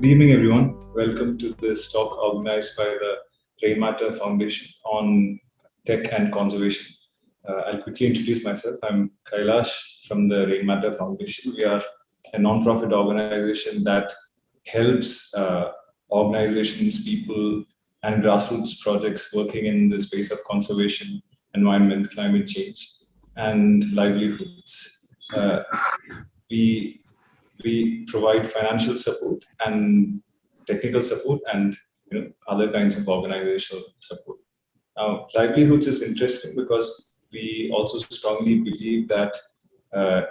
Good evening, everyone. Welcome to this talk organized by the Rainmatter Foundation on tech and conservation. I'll quickly introduce myself. I'm Kailash from the Rainmatter Foundation. We are a non-profit organization that helps organizations, people, and grassroots projects working in the space of conservation, environment, climate change, and livelihoods. We provide financial support and technical support and other kinds of organizational support. Now, livelihoods is interesting because we also strongly believe that,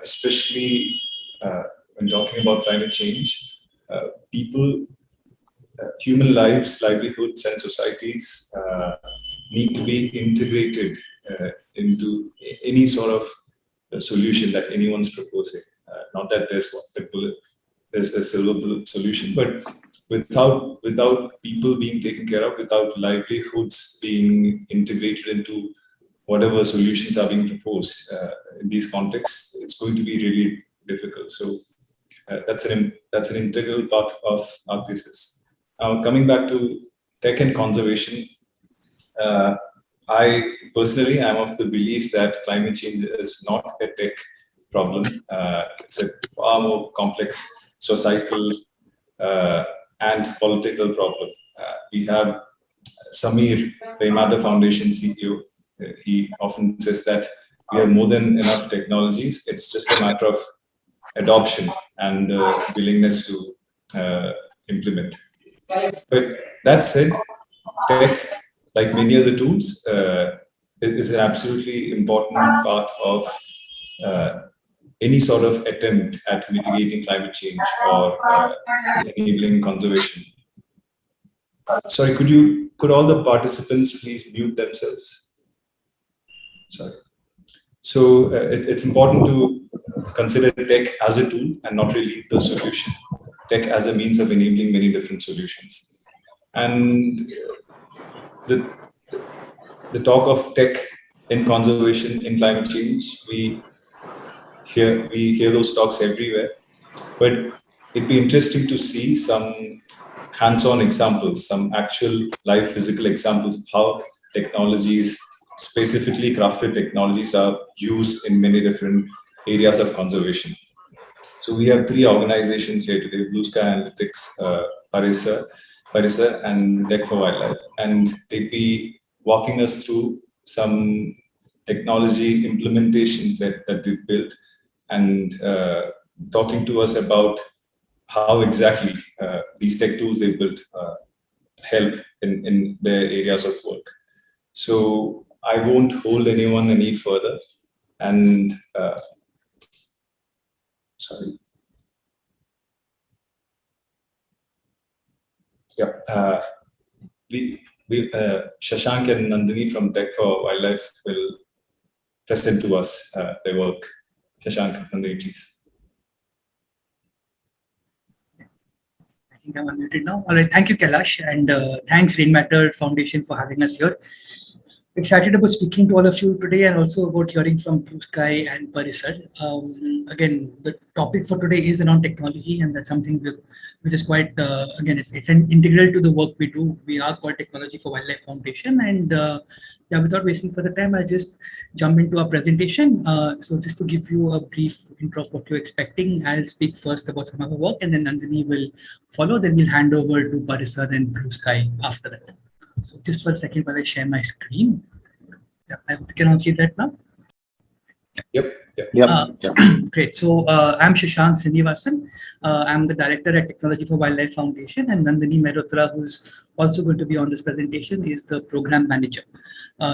especially when talking about climate change, people, human lives, livelihoods, and societies need to be integrated into any sort of solution that anyone's proposing. Not that there's a silver bullet solution, but without people being taken care of, without livelihoods being integrated into whatever solutions are being proposed in these contexts, it's going to be really difficult. So that's an integral part of our thesis. Now, coming back to tech and conservation, I personally am of the belief that climate change is not a tech problem. It's a far more complex societal and political problem. We have Samir, Rainmatter Foundation CEO. He often says that we have more than enough technologies. It's just a matter of adoption and willingness to implement. But that said, tech, like many other tools, is an absolutely important part of any sort of attempt at mitigating climate change or enabling conservation. Sorry, could all the participants please mute themselves? Sorry. So it's important to consider tech as a tool and not really the solution. Tech as a means of enabling many different solutions. And the talk of tech in conservation, in climate change, we hear those talks everywhere, but it'd be interesting to see some hands-on examples, some actual live physical examples of how technologies, specifically crafted technologies, are used in many different areas of conservation. So we have three organizations here today: Blue Sky Analytics, Parisar, and Tech for Wildlife, and they'd be walking us through some technology implementations that they've built, and talking to us about how exactly these tech tools they built help in their areas of work. So I won't hold anyone any further, and sorry. Yeah, Shashank and Nandini from Tech for Wildlife will present to us their work. Shashank, Nandini, please. I think I'm unmuted now. All right, thank you, Kailash, and thanks Rainmatter Foundation for having us here. Excited about speaking to all of you today and also about hearing from Blue Sky and Parisar. Again, the topic for today is around technology, and that's something which is quite, again, it's an integral to the work we do. We are called Technology for Wildlife Foundation, and yeah, without wasting further time, I'll just jump into our presentation. So just to give you a brief intro of what you're expecting, I'll speak first about some of our work, and then Nandini will follow. Then we'll hand over to Parisar and Blue Sky after that. So just for a second while I share my screen. Yeah, I hope you can all see that now. Yep. Great. So I'm Shashank Srinivasan. I'm the director at Technology for Wildlife Foundation, and Nandini Mehrotra, who's also going to be on this presentation, is the program manager.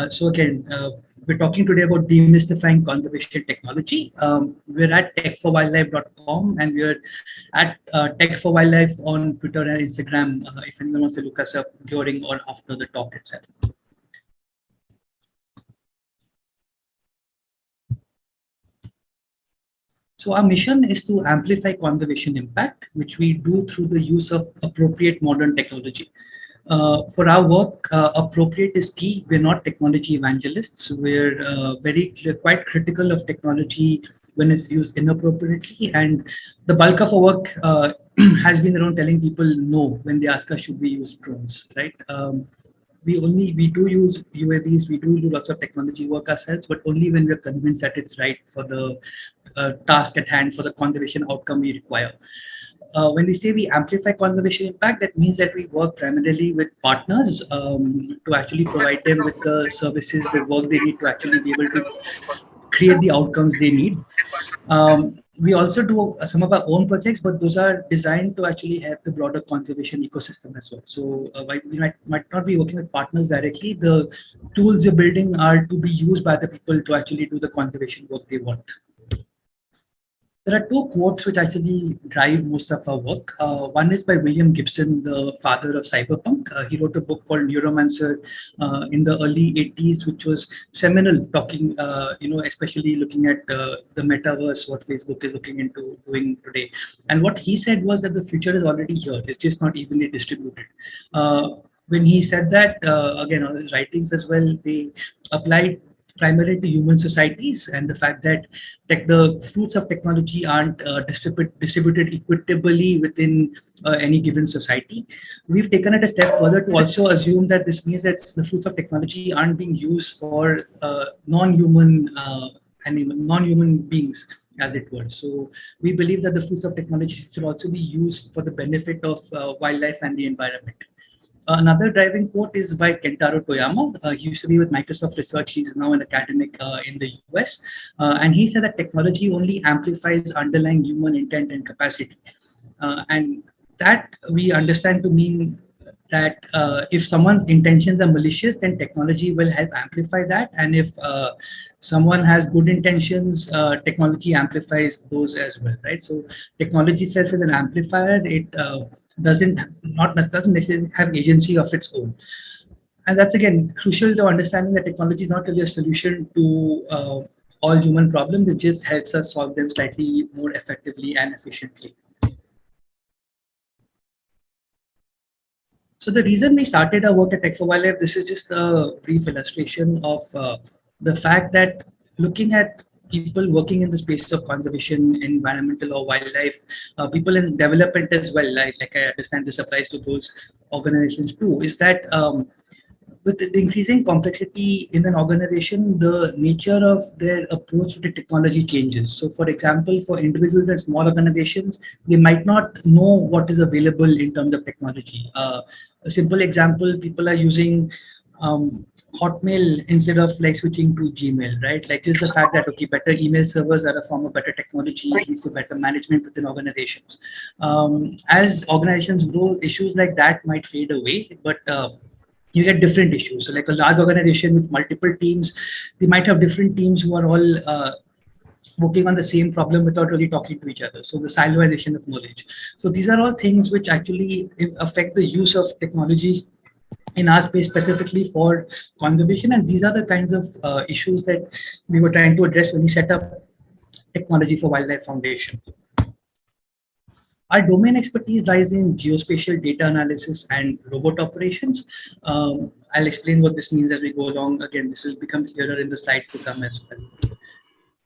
So again, we're talking today about demystifying conservation technology. We're at techforwildlife.com, and we're at Tech for Wildlife on Twitter and Instagram, if anyone wants to look us up during or after the talk itself. So our mission is to amplify conservation impact, which we do through the use of appropriate modern technology. For our work, appropriate is key. We're not technology evangelists. We're quite critical of technology when it's used inappropriately. And the bulk of our work has been around telling people no when they ask us should we use drones, right? We do use UAVs, we do lots of technology work ourselves, but only when we're convinced that it's right for the task at hand, for the conservation outcome we require. When we say we amplify conservation impact, that means that we work primarily with partners to actually provide them with the services, the work they need to actually be able to create the outcomes they need. We also do some of our own projects, but those are designed to actually help the broader conservation ecosystem as well. So while we might not be working with partners directly, the tools you're building are to be used by the people to actually do the conservation work they want. There are two quotes which actually drive most of our work. One is by William Gibson, the father of cyberpunk. He wrote a book called Neuromancer in the early 80s, which was seminal, talking, especially looking at the metaverse, what Facebook is looking into doing today. And what he said was that the future is already here. It's just not evenly distributed. When he said that, again, on his writings as well, they applied primarily to human societies, and the fact that the fruits of technology aren't distributed equitably within any given society. We've taken it a step further to also assume that this means that the fruits of technology aren't being used for non-human beings, as it were. So we believe that the fruits of technology should also be used for the benefit of wildlife and the environment. Another driving quote is by Kentaro Toyama. He used to be with Microsoft Research. He's now an academic in the US. And he said that technology only amplifies underlying human intent and capacity. And that we understand to mean that if someone's intentions are malicious, then technology will help amplify that. And if someone has good intentions, technology amplifies those as well, right? So technology itself is an amplifier. It doesn't necessarily have agency of its own. And that's, again, crucial to understanding that technology is not really a solution to all human problems. It just helps us solve them slightly more effectively and efficiently. So the reason we started our work at Tech for Wildlife, this is just a brief illustration of the fact that looking at people working in the space of conservation, environmental or wildlife, people in development as well, like I understand this applies to those organizations too, is that with the increasing complexity in an organization, the nature of their approach to the technology changes. So for example, for individuals and small organizations, they might not know what is available in terms of technology. A simple example, people are using Hotmail instead of like switching to Gmail, right? Like just the fact that, okay, better email servers are a form of better technology, leads to better management within organizations. As organizations grow, issues like that might fade away, but you get different issues. So like a large organization with multiple teams, they might have different teams who are all working on the same problem without really talking to each other. So the siloization of knowledge. So these are all things which actually affect the use of technology in our space specifically for conservation. And these are the kinds of issues that we were trying to address when we set up Technology for Wildlife Foundation. Our domain expertise lies in geospatial data analysis and robot operations. I'll explain what this means as we go along. Again, this will become clearer in the slides to come as well.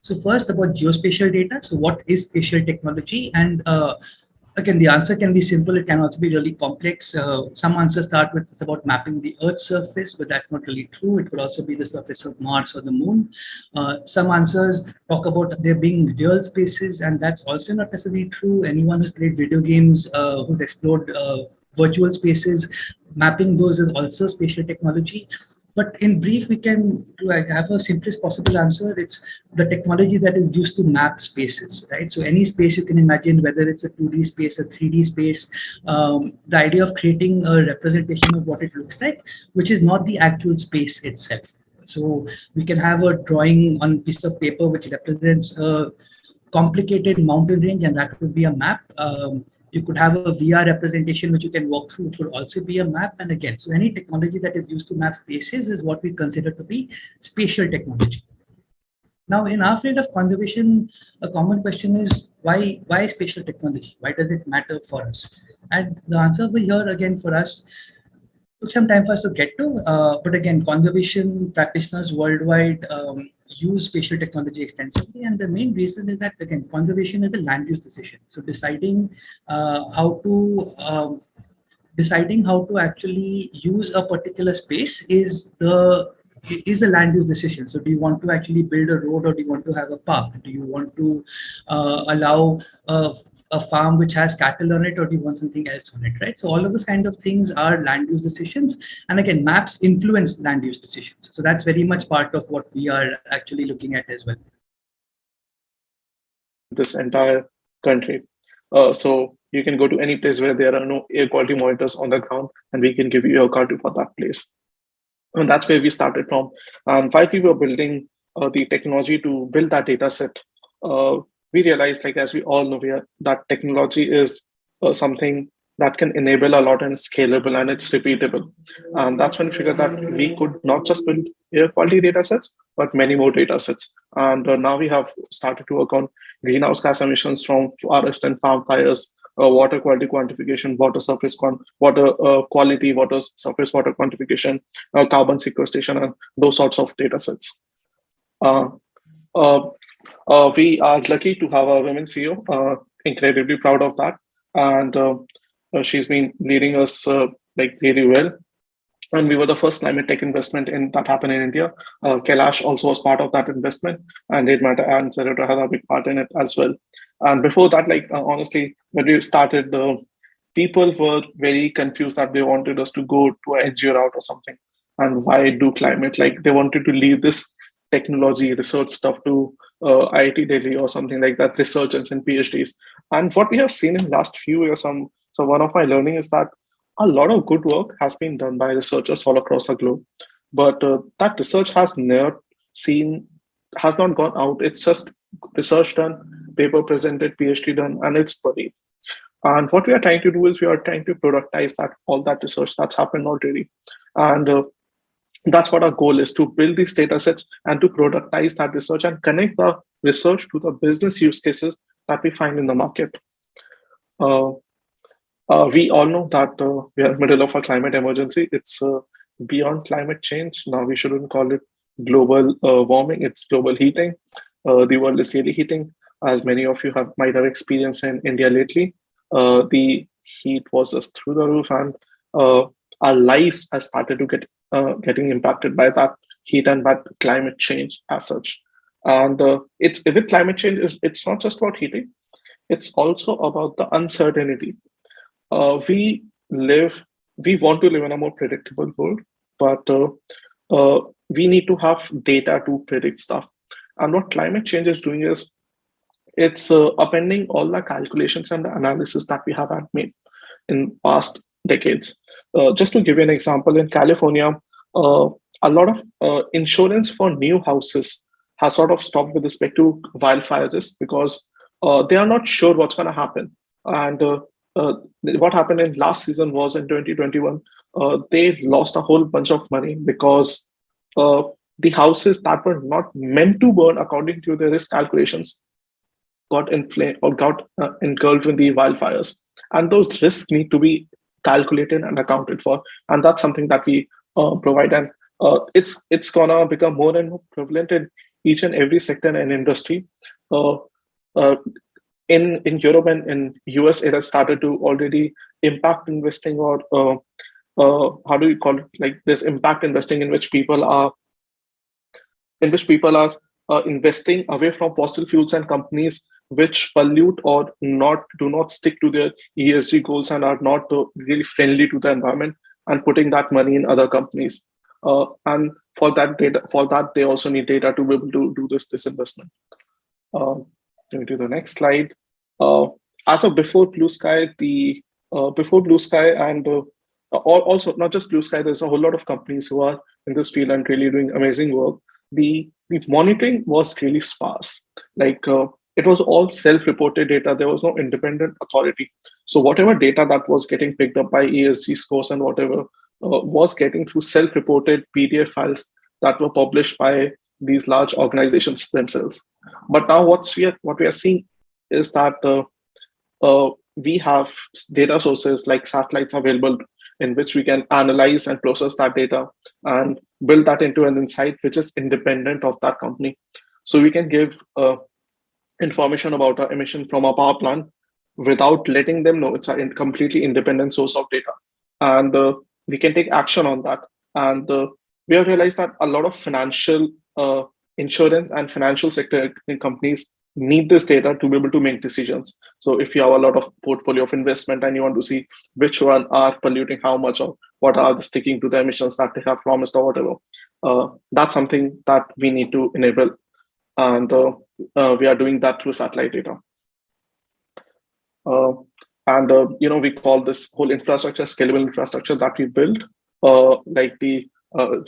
So first, about geospatial data. So what is spatial technology? And again, the answer can be simple. It can also be really complex. Some answers start with it's about mapping the Earth's surface, but that's not really true. It could also be the surface of Mars or the Moon. Some answers talk about there being real spaces, and that's also not necessarily true. Anyone who's played video games, who's explored virtual spaces, mapping those is also spatial technology. But in brief, we can have a simplest possible answer. It's the technology that is used to map spaces, right? So any space you can imagine, whether it's a 2D space, a 3D space, the idea of creating a representation of what it looks like, which is not the actual space itself. So we can have a drawing on a piece of paper which represents a complicated mountain range, and that would be a map. You could have a VR representation which you can walk through, which would also be a map. And again, so any technology that is used to map spaces is what we consider to be spatial technology. Now, in our field of conservation, a common question is why spatial technology? Why does it matter for us? And the answer over here, again, for us, took some time for us to get to. But again, conservation practitioners worldwide use spatial technology extensively, and the main reason is that, again, conservation is a land use decision. So deciding how to actually use a particular space is a land use decision. So do you want to actually build a road, or do you want to have a park? Do you want to allow a farm which has cattle on it, or do you want something else on it, right? So all of those kind of things are land use decisions. And again, maps influence land use decisions. So that's very much part of what we are actually looking at as well. This entire country. So you can go to any place where there are no air quality monitors on the ground, and we can give you a quality for that place. And that's where we started from. And while we were building the technology to build that data set, we realized, like, as we all know, that technology is something that can enable a lot and scalable, and it's repeatable. And that's when we figured that we could not just build air quality data sets, but many more data sets. And now we have started to work on greenhouse gas emissions from forest and farm fires, water quality quantification, water surface water quality, water surface water quantification, carbon sequestration, and those sorts of data sets. We are lucky to have a women CEO, incredibly proud of that. And she's been leading us like really well. And we were the first climate tech investment that happened in India. Kailash also was part of that investment, and Matter and Zerodha had a big part in it as well. And before that, like honestly, when we started, people were very confused that they wanted us to go to an NGO route or something. And why do climate? Like they wanted to leave this technology research stuff to IIT Delhi or something like that, researchers and PhDs. And what we have seen in the last few years, so one of my learning is that a lot of good work has been done by researchers all across the globe, but that research has not gone out. It's just research done, paper presented, PhD done, and it's buried. And what we are trying to do is we are trying to productize all that research that's happened already. And that's what our goal is, to build these data sets and to productize that research and connect the research to the business use cases that we find in the market. We all know that we are in the middle of a climate emergency. It's beyond climate change. Now we shouldn't call it global warming. It's global heating. The world is really heating, as many of you might have experienced in India lately. The heat was just through the roof, and our lives have started to getting impacted by that heat and by climate change as such. And it's with climate change, it's not just about heating. It's also about the uncertainty. We want to live in a more predictable world, but we need to have data to predict stuff. And what climate change is doing is it's upending all the calculations and the analysis that we have made in past decades. Just to give you an example, in California, a lot of insurance for new houses has sort of stopped with respect to wildfire risk because they are not sure what's going to happen. And what happened in last season was in 2021, they lost a whole bunch of money because the houses that were not meant to burn according to the risk calculations got inflamed or got engulfed in the wildfires. And those risks need to be calculated and accounted for. And that's something that we provide. And it's gonna become more and more prevalent in each and every sector and industry. In Europe and in US, it has started to already impact investing, or how do you call it? Like this impact investing in which people are investing away from fossil fuels and companies which pollute or do not stick to their ESG goals and are not really friendly to the environment, and putting that money in other companies. And for that they also need data to be able to do this investment. Let me do the next slide. As of before Blue Sky, before Blue Sky, and also not just Blue Sky, there's a whole lot of companies who are in this field and really doing amazing work. The monitoring was really sparse. Like it was all self-reported data. There was no independent authority. So whatever data that was getting picked up by ESG scores and whatever was getting through self-reported PDF files that were published by these large organizations themselves. But now what we are seeing is that we have data sources like satellites available in which we can analyze and process that data. And build that into an insight which is independent of that company. So we can give information about our emission from our power plant without letting them know. It's a completely independent source of data. And we can take action on that. And we have realized that a lot of financial insurance and financial sector companies need this data to be able to make decisions. So if you have a lot of portfolio of investment and you want to see which one are polluting how much or what are they sticking to the emissions that they have promised or whatever, that's something that we need to enable. And we are doing that through satellite data. We call this whole infrastructure scalable infrastructure that we built, like the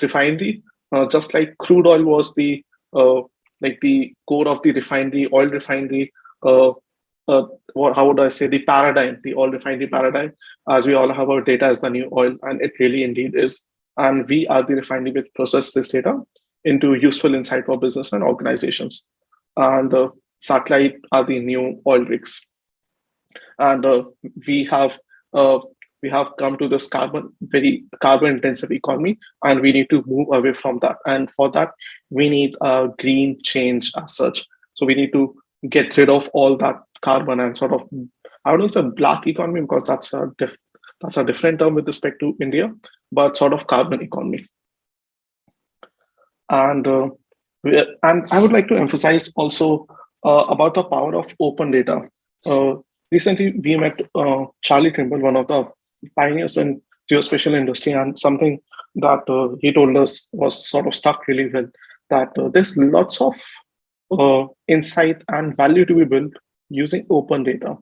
refinery, just like crude oil was the core of the refinery, oil refinery. How would I say, the paradigm, the oil refinery paradigm, as we all have our data as the new oil, and it really indeed is. And we are the refinery which process this data into useful insight for business and organizations. And satellite are the new oil rigs. And we have come to this very carbon intensive economy, and we need to move away from that. And for that, we need a green change as such. So we need to get rid of all that carbon and sort of, I wouldn't say black economy, because that's a different term with respect to India, but sort of carbon economy. And I would like to emphasize also about the power of open data. Recently, we met Charlie Trimble, one of the pioneers in geospatial industry, and something that he told us was sort of stuck really well, that there's lots of insight and value to be built using open data.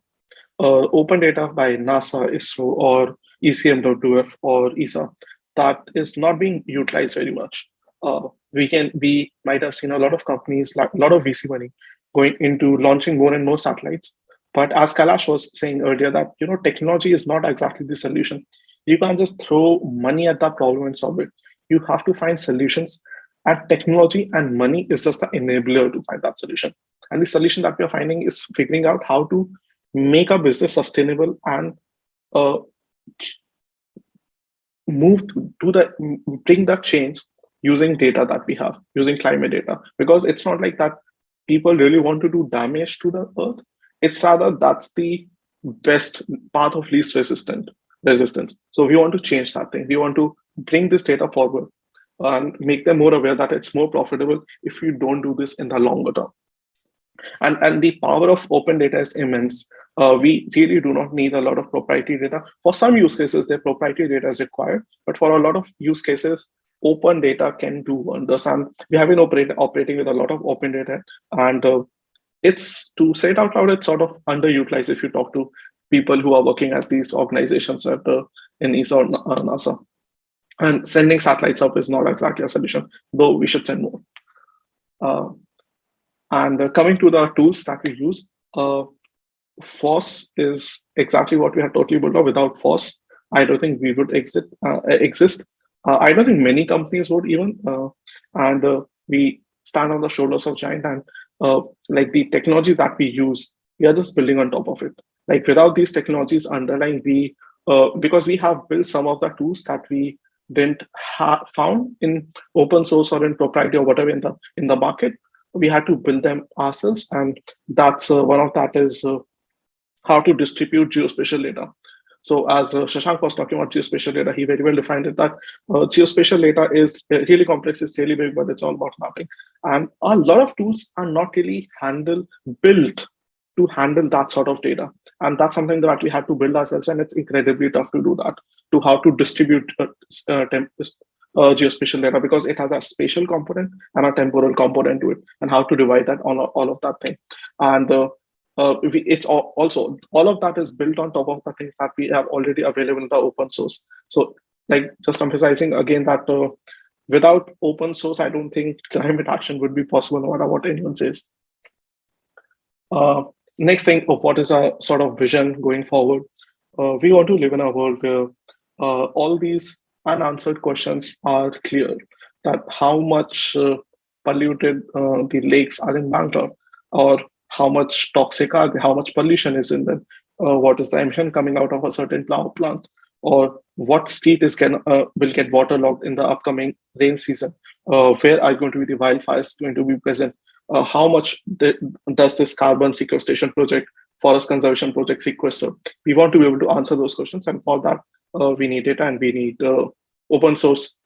Open data by NASA, ISRO, or ECMWF or ESA, that is not being utilized very much. We might have seen a lot of companies, like a lot of VC money, going into launching more and more satellites. But as Kailash was saying earlier, that technology is not exactly the solution. You can't just throw money at that problem and solve it. You have to find solutions, and technology and money is just the enabler to find that solution. And the solution that we are finding is figuring out how to make a business sustainable and bring that change using data that we have, using climate data. Because it's not like that people really want to do damage to the earth. It's rather that's the best path of least resistance. So we want to change that thing. We want to bring this data forward and make them more aware that it's more profitable if you don't do this in the longer term. And the power of open data is immense. We really do not need a lot of proprietary data. For some use cases, the proprietary data is required, but for a lot of use cases, open data can do wonders. And we have been operating with a lot of open data, and it's, to say it out loud, it's sort of underutilized if you talk to people who are working at these organizations in ESA or NASA. And sending satellites up is not exactly a solution, though we should send more. And coming to the tools that we use, FOSS is exactly what we have totally built up. Without FOSS, I don't think we would exist. I don't think many companies would even. And we stand on the shoulders of giant, and like the technology that we use, we are just building on top of it. Like without these technologies underlying, because we have built some of the tools that we didn't found in open source or in proprietary or whatever in the market, we had to build them ourselves. And that's one of that is how to distribute geospatial data. So as Shashank was talking about geospatial data, he very well defined it that geospatial data is really complex, it's really big, but it's all about mapping. And a lot of tools are not really built to handle that sort of data. And that's something that we have to build ourselves, and it's incredibly tough to do that, to how to distribute geospatial data, because it has a spatial component and a temporal component to it, and how to divide that on all of that thing. And it's also all of that is built on top of the things that we have already available in the open source. So like just emphasizing again that without open source, I don't think climate action would be possible, no matter what anyone says. Next thing of what is our sort of vision going forward. We want to live in a world where all these unanswered questions are clear, that how much polluted the lakes are in Bangalore, or how much toxic are they, how much pollution is in them, what is the emission coming out of a certain power plant, or what street will get waterlogged in the upcoming rain season, where are going to be the wildfires going to be present, how much does this carbon sequestration project, forest conservation project sequester. We want to be able to answer those questions, and for that we need data, and we need open source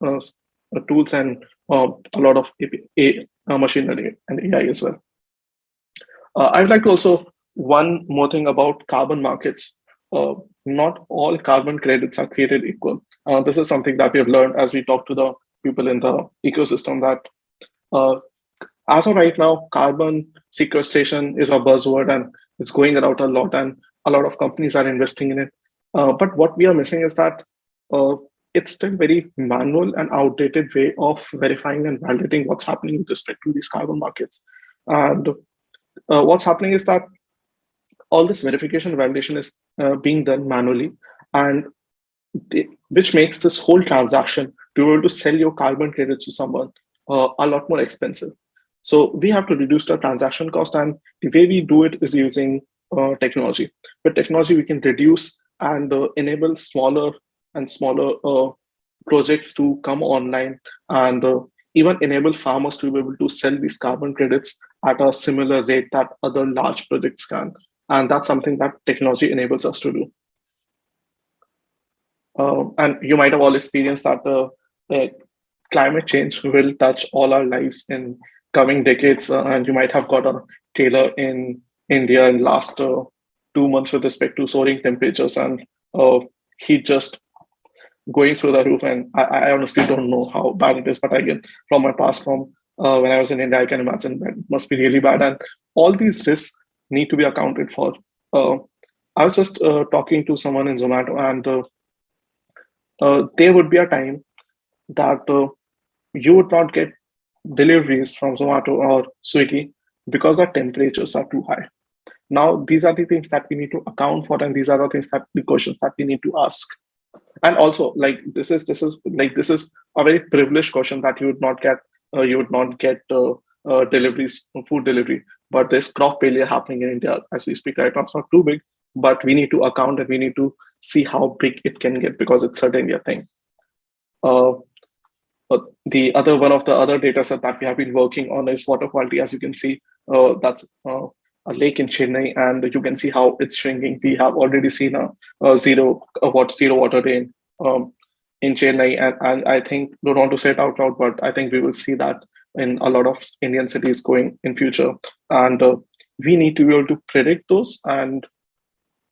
tools, and a lot of machine learning and AI as well. I would like to also one more thing about carbon markets. Not all carbon credits are created equal. This is something that we have learned as we talk to the people in the ecosystem, that as of right now, carbon sequestration is a buzzword and it's going around a lot, and a lot of companies are investing in it. But what we are missing is that it's still very manual and outdated way of verifying and validating what's happening with respect to these carbon markets. And what's happening is that all this verification and validation is being done manually, and which makes this whole transaction to be able to sell your carbon credits to someone a lot more expensive. So we have to reduce the transaction cost, and the way we do it is using technology. With technology, we can reduce and enable smaller and smaller projects to come online, and even enable farmers to be able to sell these carbon credits at a similar rate that other large projects can. And that's something that technology enables us to do. And you might have all experienced that climate change will touch all our lives in coming decades. And you might have got a trailer in India in last 2 months with respect to soaring temperatures and heat just going through the roof. And I honestly don't know how bad it is, but again, from my past, from when I was in India, I can imagine that it must be really bad. And all these risks need to be accounted for. I was just talking to someone in Zomato, and there would be a time that you would not get deliveries from Zomato or Swiggy because the temperatures are too high. Now, these are the things that we need to account for, and these are the things that the questions that we need to ask. And also, like this is a very privileged question that you would not get deliveries, food delivery. But there's crop failure happening in India as we speak right now. It's not too big, but we need to account and we need to see how big it can get, because it's certainly a thing. The other one of the other data set that we have been working on is water quality. As you can see, that's a lake in Chennai, and you can see how it's shrinking. We have already seen a zero water rain in Chennai, and I think, don't want to say it out loud, but I think we will see that in a lot of Indian cities going in future. And we need to be able to predict those, and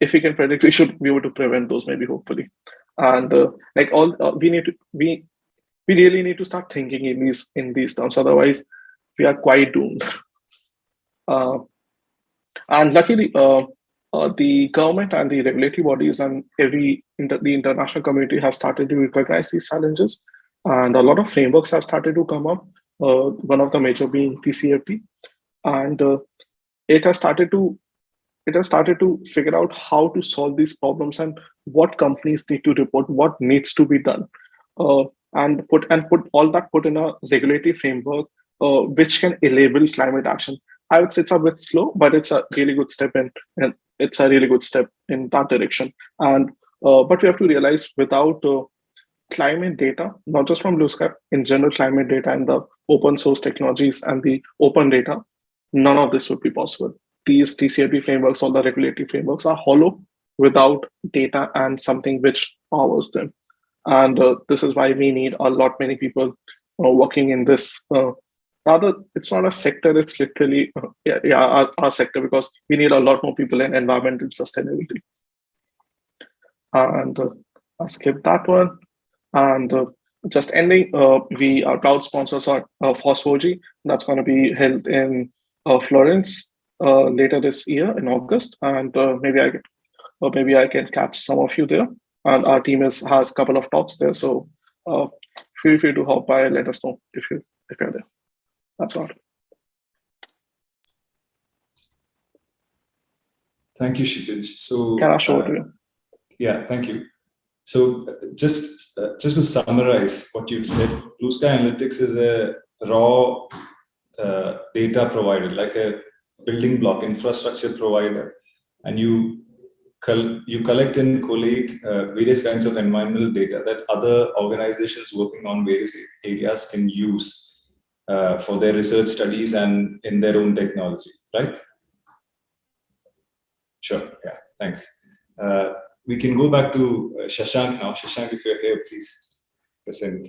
if we can predict, we should be able to prevent those, maybe, hopefully. And we really need to start thinking in these terms. Otherwise, we are quite doomed. And luckily, the government and the regulatory bodies and the international community has started to recognize these challenges, and a lot of frameworks have started to come up. One of the major being TCFD, and it has started to figure out how to solve these problems and what companies need to report, what needs to be done, and put in a regulatory framework which can enable climate action. I would say it's a bit slow, but it's a really good step in that direction. And but we have to realize, without climate data, not just from Blue Sky, in general climate data and the open source technologies and the open data, none of this would be possible. These TCFD frameworks, all the regulatory frameworks, are hollow without data and something which powers them. And this is why we need a lot many people working in this. Rather, it's not a sector, it's literally our sector, because we need a lot more people in environmental sustainability. And I'll skip that one. And just ending, we are proud sponsors are Phos4G. That's going to be held in Florence later this year in August, and maybe I can catch some of you there. And our team has a couple of talks there, so feel free to hop by and let us know if you're there. That's all. Thank you, Kshitij. So can I show it to you? Yeah, thank you. So just to summarize what you said, Blue Sky Analytics is a raw data provider, like a building block infrastructure provider, and you you collect and collate various kinds of environmental data that other organizations working on various areas can use for their research studies and in their own technology, right? Sure, yeah, thanks. We can go back to Shashank now. Shashank, if you're here, please present.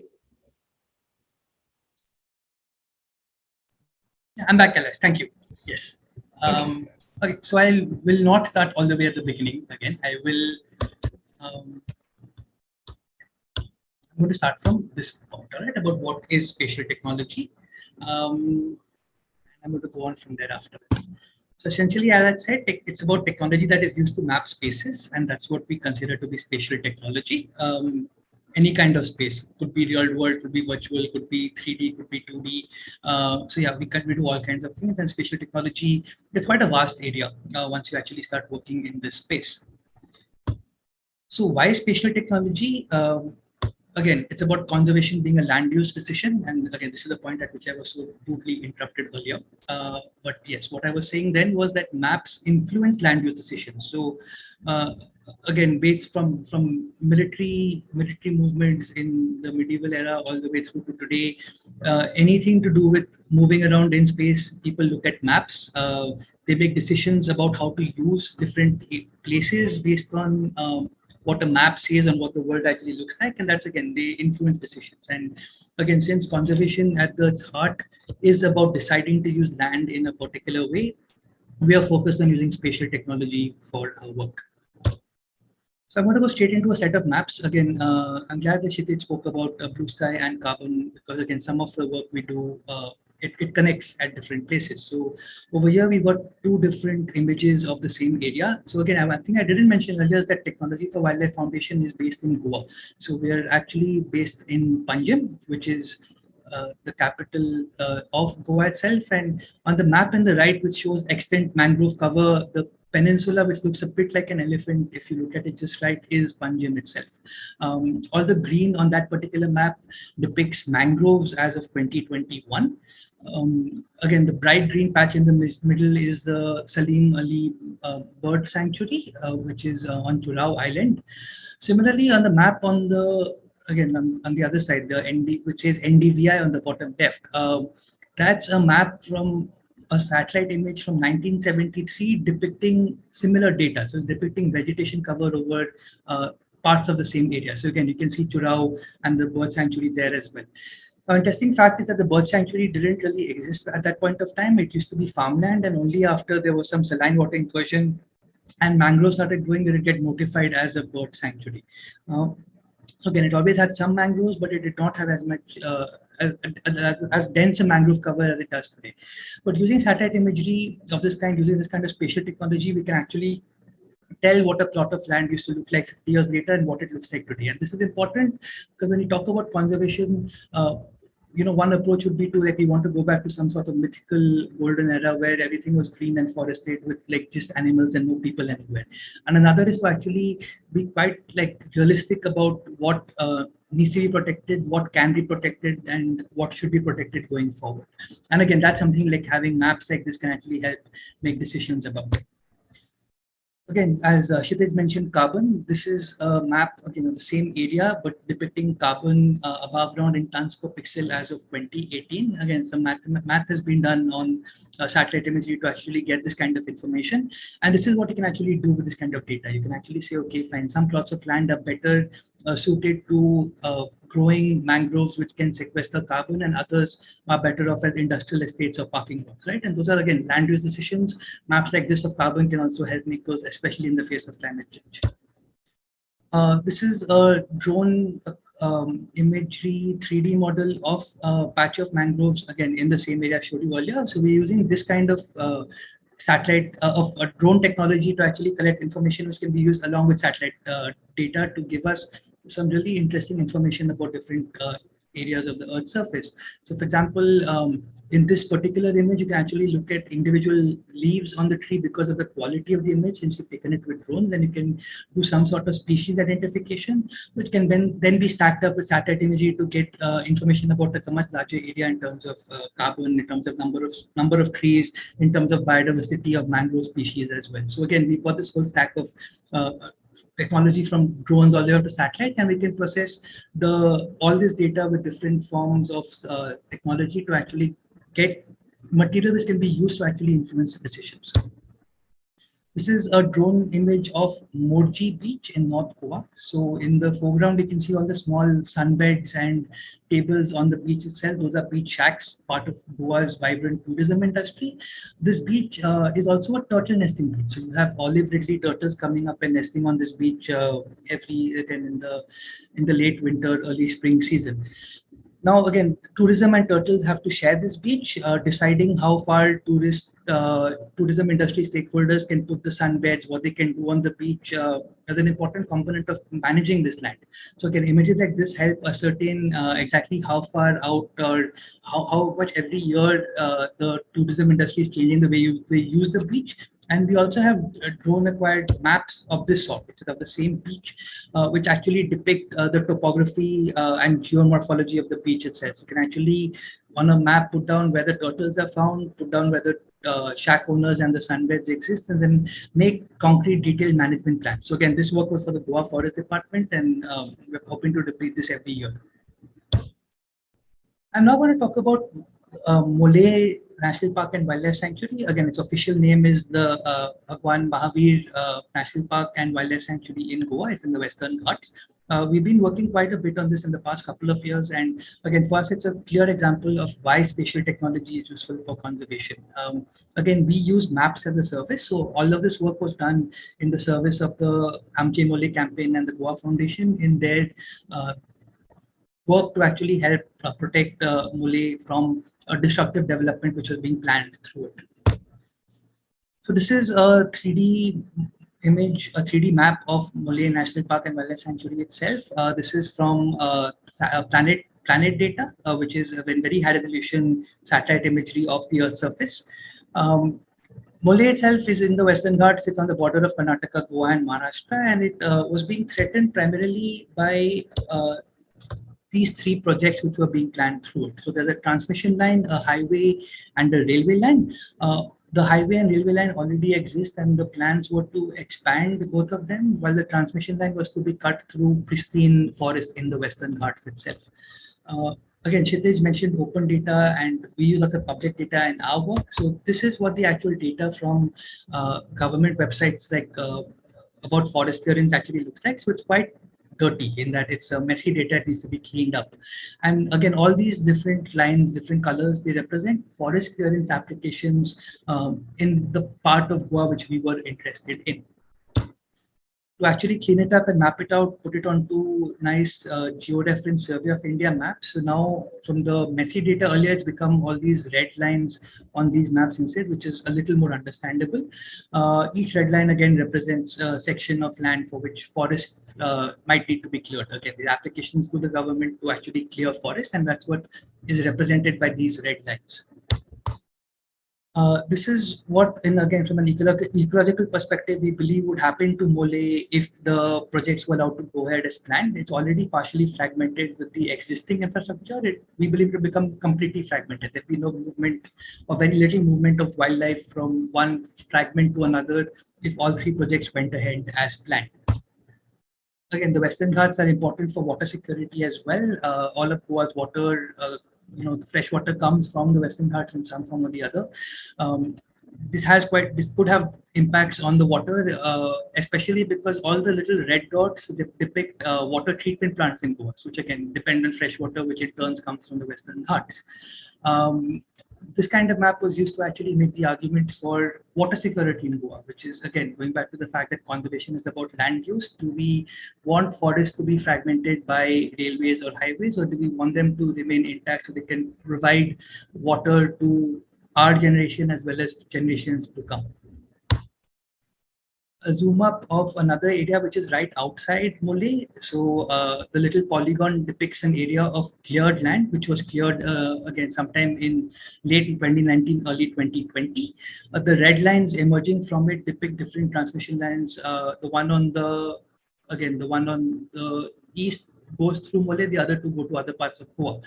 I'm back, Kailash. Thank you. Yes. Okay, so I will not start all the way at the beginning again. I will. I'm going to start from this point, all right, about what is spatial technology. I'm going to go on from there after. So essentially, as I said, it's about technology that is used to map spaces, and that's what we consider to be spatial technology. Any kind of space, could be real world, could be virtual, could be 3D, could be 2D. So yeah, we do all kinds of things, and spatial technology is quite a vast area once you actually start working in this space. So why spatial technology? Again, it's about conservation being a land use decision. And again, this is the point at which I was so brutally interrupted earlier. But yes, what I was saying then was that maps influence land use decisions. So again, based from military movements in the medieval era all the way through to today, anything to do with moving around in space, people look at maps. They make decisions about how to use different places based on what a map says and what the world actually looks like. And that's, again, they influence decisions. And again, since conservation at its heart is about deciding to use land in a particular way, we are focused on using spatial technology for our work. So I'm going to go straight into a set of maps. Again, I'm glad that Kshitij spoke about blue sky and carbon, because again, some of the work we do, it connects at different places. So over here, we've got two different images of the same area. So again, I think I didn't mention earlier that Technology for Wildlife Foundation is based in Goa. So we are actually based in Panjim, which is the capital of Goa itself. And on the map on the right, which shows extent mangrove cover, the peninsula, which looks a bit like an elephant, if you look at it just right, is Panjim itself. All the green on that particular map depicts mangroves as of 2021. Again, the bright green patch in the middle is the Salim Ali Bird Sanctuary, which is on Churao Island. Similarly, on the map on the, again, on the other side, the ND, which says NDVI on the bottom left, that's a map from a satellite image from 1973 depicting similar data. So it's depicting vegetation cover over parts of the same area. So again, you can see Churao and the bird sanctuary there as well. Now, interesting fact is that the bird sanctuary didn't really exist at that point of time. It used to be farmland, and only after there was some saline water incursion and mangroves started growing did it get notified as a bird sanctuary. So again, it always had some mangroves, but it did not have as much as dense a mangrove cover as it does today. But using satellite imagery of this kind, using this kind of spatial technology, we can actually tell what a plot of land used to look like 50 years later and what it looks like today. And this is important because when you talk about conservation, one approach would be to, like, we want to go back to some sort of mythical golden era where everything was green and forested with like just animals and no people anywhere. And another is to actually be quite like realistic about what needs to be protected, what can be protected, and what should be protected going forward. And again, that's something like having maps like this can actually help make decisions about it. Again, as Kshitij mentioned, carbon, this is a map, again, of the same area, but depicting carbon above ground in tons per pixel as of 2018. Again, some math has been done on satellite imagery to actually get this kind of information. And this is what you can actually do with this kind of data. You can actually say, okay, fine, some plots of land are better suited to growing mangroves, which can sequester carbon, and others are better off as industrial estates or parking lots, right? And those are, again, land use decisions. Maps like this of carbon can also help make those, especially in the face of climate change. This is a drone imagery 3D model of a patch of mangroves, again, in the same area I showed you earlier. So we're using this kind of satellite of drone technology to actually collect information which can be used along with satellite data to give us some really interesting information about different areas of the Earth's surface. So for example, in this particular image, you can actually look at individual leaves on the tree because of the quality of the image, since you've taken it with drones, and you can do some sort of species identification, which can then be stacked up with satellite imagery to get information about a much larger area in terms of carbon, in terms of number of trees, in terms of biodiversity of mangrove species as well. So again, we've got this whole stack of technology from drones all the way up to satellites, and we can process all this data with different forms of technology to actually get material which can be used to actually influence decisions. This is a drone image of Morji Beach in North Goa. So in the foreground, you can see all the small sunbeds and tables on the beach itself. Those are beach shacks, part of Goa's vibrant tourism industry. This beach is also a turtle nesting beach. So you have olive ridley turtles coming up and nesting on this beach again in the late winter, early spring season. Now, again, tourism and turtles have to share this beach, deciding how far tourism industry stakeholders can put the sunbeds, what they can do on the beach, as an important component of managing this land. So again, images like this help ascertain exactly how far out or how much every year the tourism industry is changing the way they use the beach. And we also have drone acquired maps of this sort, which is of the same beach, which actually depict the topography and geomorphology of the beach itself. You can actually, on a map, put down where the turtles are found, put down where the shack owners and the sunbeds exist, and then make concrete detailed management plans. So again, this work was for the Goa Forest Department, and we're hoping to repeat this every year. I'm now going to talk about Mole National Park and Wildlife Sanctuary. Again, its official name is the Bhagwan Mahavir National Park and Wildlife Sanctuary in Goa. It's in the Western Ghats. We've been working quite a bit on this in the past couple of years. And again, for us, it's a clear example of why spatial technology is useful for conservation. Again, we use maps as a service. So all of this work was done in the service of the Amche Mole campaign and the Goa Foundation in their work to actually help protect Mole from a disruptive development which was being planned through it. So this is a 3D image, a 3D map of Mole National Park and Wildlife Sanctuary itself. This is from planet data, which is a very high resolution satellite imagery of the Earth's surface. Mole itself is in the Western Ghats. It's on the border of Karnataka, Goa, and Maharashtra, and it was being threatened primarily by these three projects which were being planned through it. So there's a transmission line, a highway, and a railway line. The highway and railway line already exist, and the plans were to expand both of them, while the transmission line was to be cut through pristine forest in the Western Ghats itself. Again, Kshitij mentioned open data, and we use lots of public data in our work. So this is what the actual data from government websites like about forest clearance actually looks like. So it's quite dirty in that it's messy data, it needs to be cleaned up. And again, all these different lines, different colors, they represent forest clearance applications in the part of Goa which we were interested in. To actually clean it up and map it out, put it onto nice georeference survey of India maps. So now from the messy data earlier, it's become all these red lines on these maps instead, which is a little more understandable. Each red line again represents a section of land for which forests might need to be cleared. Again, the applications to the government to actually clear forests, and that's what is represented by these red lines. This is what, again, from an ecological perspective, we believe would happen to Mole if the projects were allowed to go ahead as planned. It's already partially fragmented with the existing infrastructure. We believe it will become completely fragmented. There'll be no movement or very little movement of wildlife from one fragment to another if all three projects went ahead as planned. Again, the Western Ghats are important for water security as well. All of Goa's water, the fresh water comes from the Western Ghats in some form or the other. This could have impacts on the water, especially because all the little red dots depict water treatment plants in Goa, which again depend on fresh water, which in turn comes from the Western Ghats. This kind of map was used to actually make the argument for water security in Goa, which is again going back to the fact that conservation is about land use. Do we want forests to be fragmented by railways or highways, or do we want them to remain intact so they can provide water to our generation as well as generations to come? a zoom up of another area which is right outside Mole. So the little polygon depicts an area of cleared land, which was cleared again sometime in late 2019, early 2020. The red lines emerging from it depict different transmission lines. The one on the east goes through Mole, the other two go to other parts of Goa.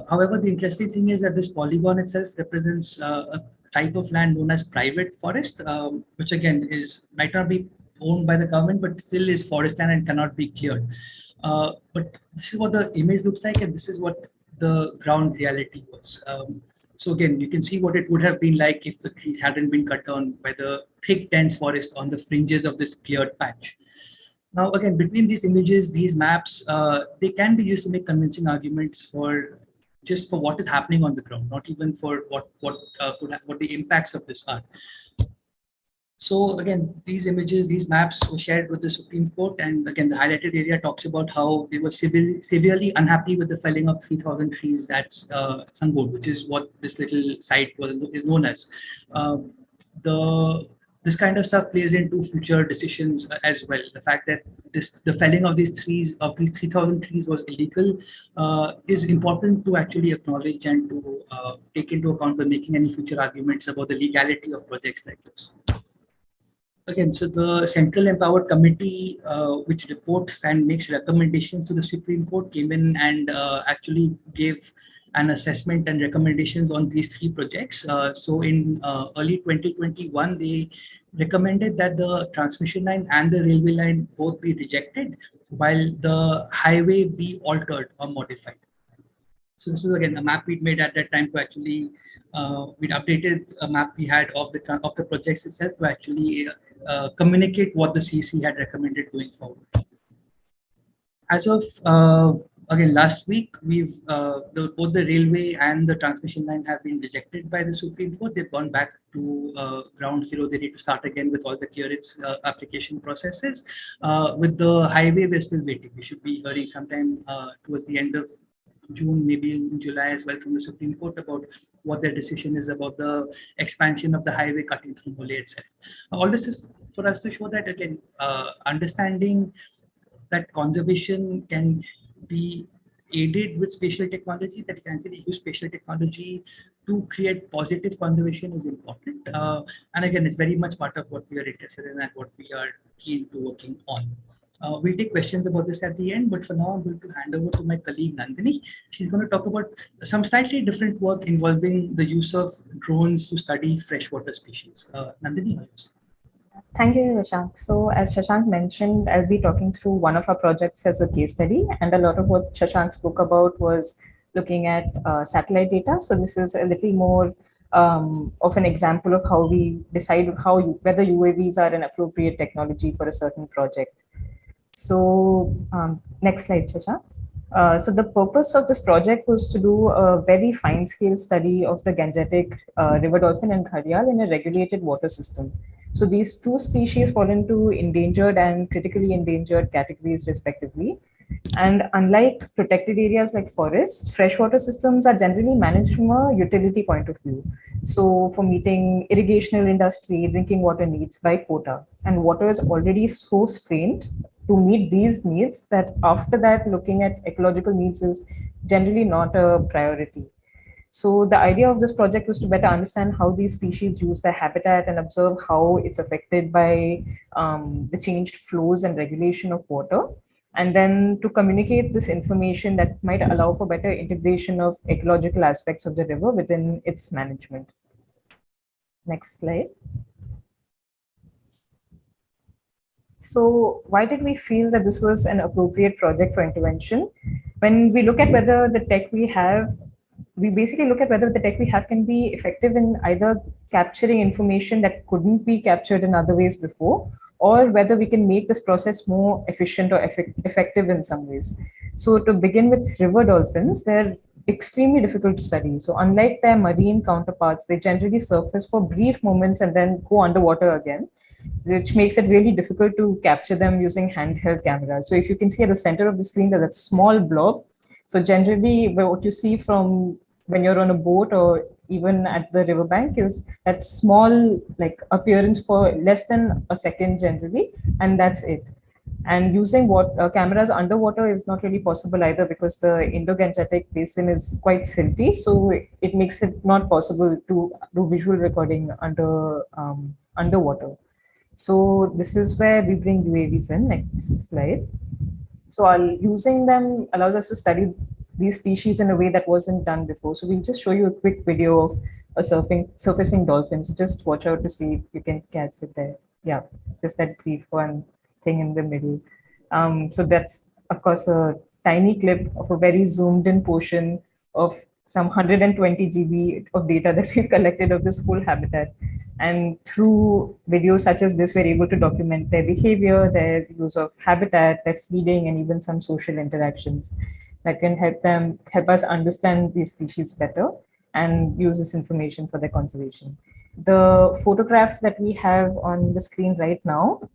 However, the interesting thing is that this polygon itself represents a type of land known as private forest, which again might not be owned by the government, but still is forest land and cannot be cleared. But this is what the image looks like, and this is what the ground reality was. So again, you can see what it would have been like if the trees hadn't been cut down by the thick, dense forest on the fringes of this cleared patch. Now, again, between these images, these maps, they can be used to make convincing arguments for just for what is happening on the ground, not even for what the impacts of this are. So again, these images, these maps were shared with the Supreme Court, and again, the highlighted area talks about how they were severely unhappy with the felling of 3,000 trees at Sangod, which is what this little site is known as. This kind of stuff plays into future decisions as well. The fact that the felling of these 3,000 trees was illegal is important to actually acknowledge and to take into account when making any future arguments about the legality of projects like this. Again, so the Central Empowered Committee, which reports and makes recommendations to the Supreme Court, came in and actually gave an assessment and recommendations on these three projects. So in early 2021, they recommended that the transmission line and the railway line both be rejected, while the highway be altered or modified. So this is again a map we'd made at that time to actually, we'd updated a map we had of the projects itself to actually communicate what the CC had recommended going forward. As of again last week, we've both the railway and the transmission line have been rejected by the Supreme Court. They've gone back to ground zero. They need to start again with all the clearance application processes. With the highway, we're still waiting. We should be hearing sometime towards the end of June, maybe in July as well, from the Supreme Court about what their decision is about the expansion of the highway cutting through Mole itself. All this is for us to show that again, understanding that conservation can be aided with spatial technology, that you can actually use spatial technology to create positive conservation is important. And again, it's very much part of what we are interested in and what we are keen to working on. We'll take questions about this at the end, but for now, I'm going to hand over to my colleague Nandini. She's going to talk about some slightly different work involving the use of drones to study freshwater species. Nandini, yes. Thank you, Shashank. So as Shashank mentioned, I'll be talking through one of our projects as a case study, and a lot of what Shashank spoke about was looking at satellite data. So this is a little more of an example of how we decide whether UAVs are an appropriate technology for a certain project. So next slide, Shashank. So the purpose of this project was to do a very fine-scale study of the Gangetic river dolphin and gharial in a regulated water system. So these two species fall into endangered and critically endangered categories respectively. And unlike protected areas like forests, freshwater systems are generally managed from a utility point of view. So for meeting irrigational industry, drinking water needs by quota. And water is already so strained to meet these needs that after that, looking at ecological needs is generally not a priority. So the idea of this project was to better understand how these species use their habitat and observe how it's affected by the changed flows and regulation of water. And then to communicate this information that might allow for better integration of ecological aspects of the river within its management. Next slide. So why did we feel that this was an appropriate project for intervention? When we look at whether the tech we have, we basically look at whether the tech we have can be effective in either capturing information that couldn't be captured in other ways before, or whether we can make this process more efficient or effective in some ways. So to begin with river dolphins, they're extremely difficult to study. So unlike their marine counterparts, they generally surface for brief moments and then go underwater again, which makes it really difficult to capture them using handheld cameras. So if you can see at the center of the screen, there's that small blob. So generally what you see from when you're on a boat or even at the riverbank is that small like appearance for less than a second generally, and that's it. And using cameras underwater is not really possible either, because the Indo-Gangetic basin is quite silty, so it makes it not possible to do visual recording underwater. So this is where we bring UAVs in. Next slide. So using them allows us to study these species in a way that wasn't done before. So we'll just show you a quick video of a surfacing dolphin. So just watch out to see if you can catch it there. Yeah, just that brief one thing in the middle. So that's, of course, a tiny clip of a very zoomed in portion of some 120 GB of data that we've collected of this whole habitat. And through videos such as this, we're able to document their behavior, their use of habitat, their feeding, and even some social interactions that can help us understand these species better and use this information for their conservation. The photograph that we have on the screen right now,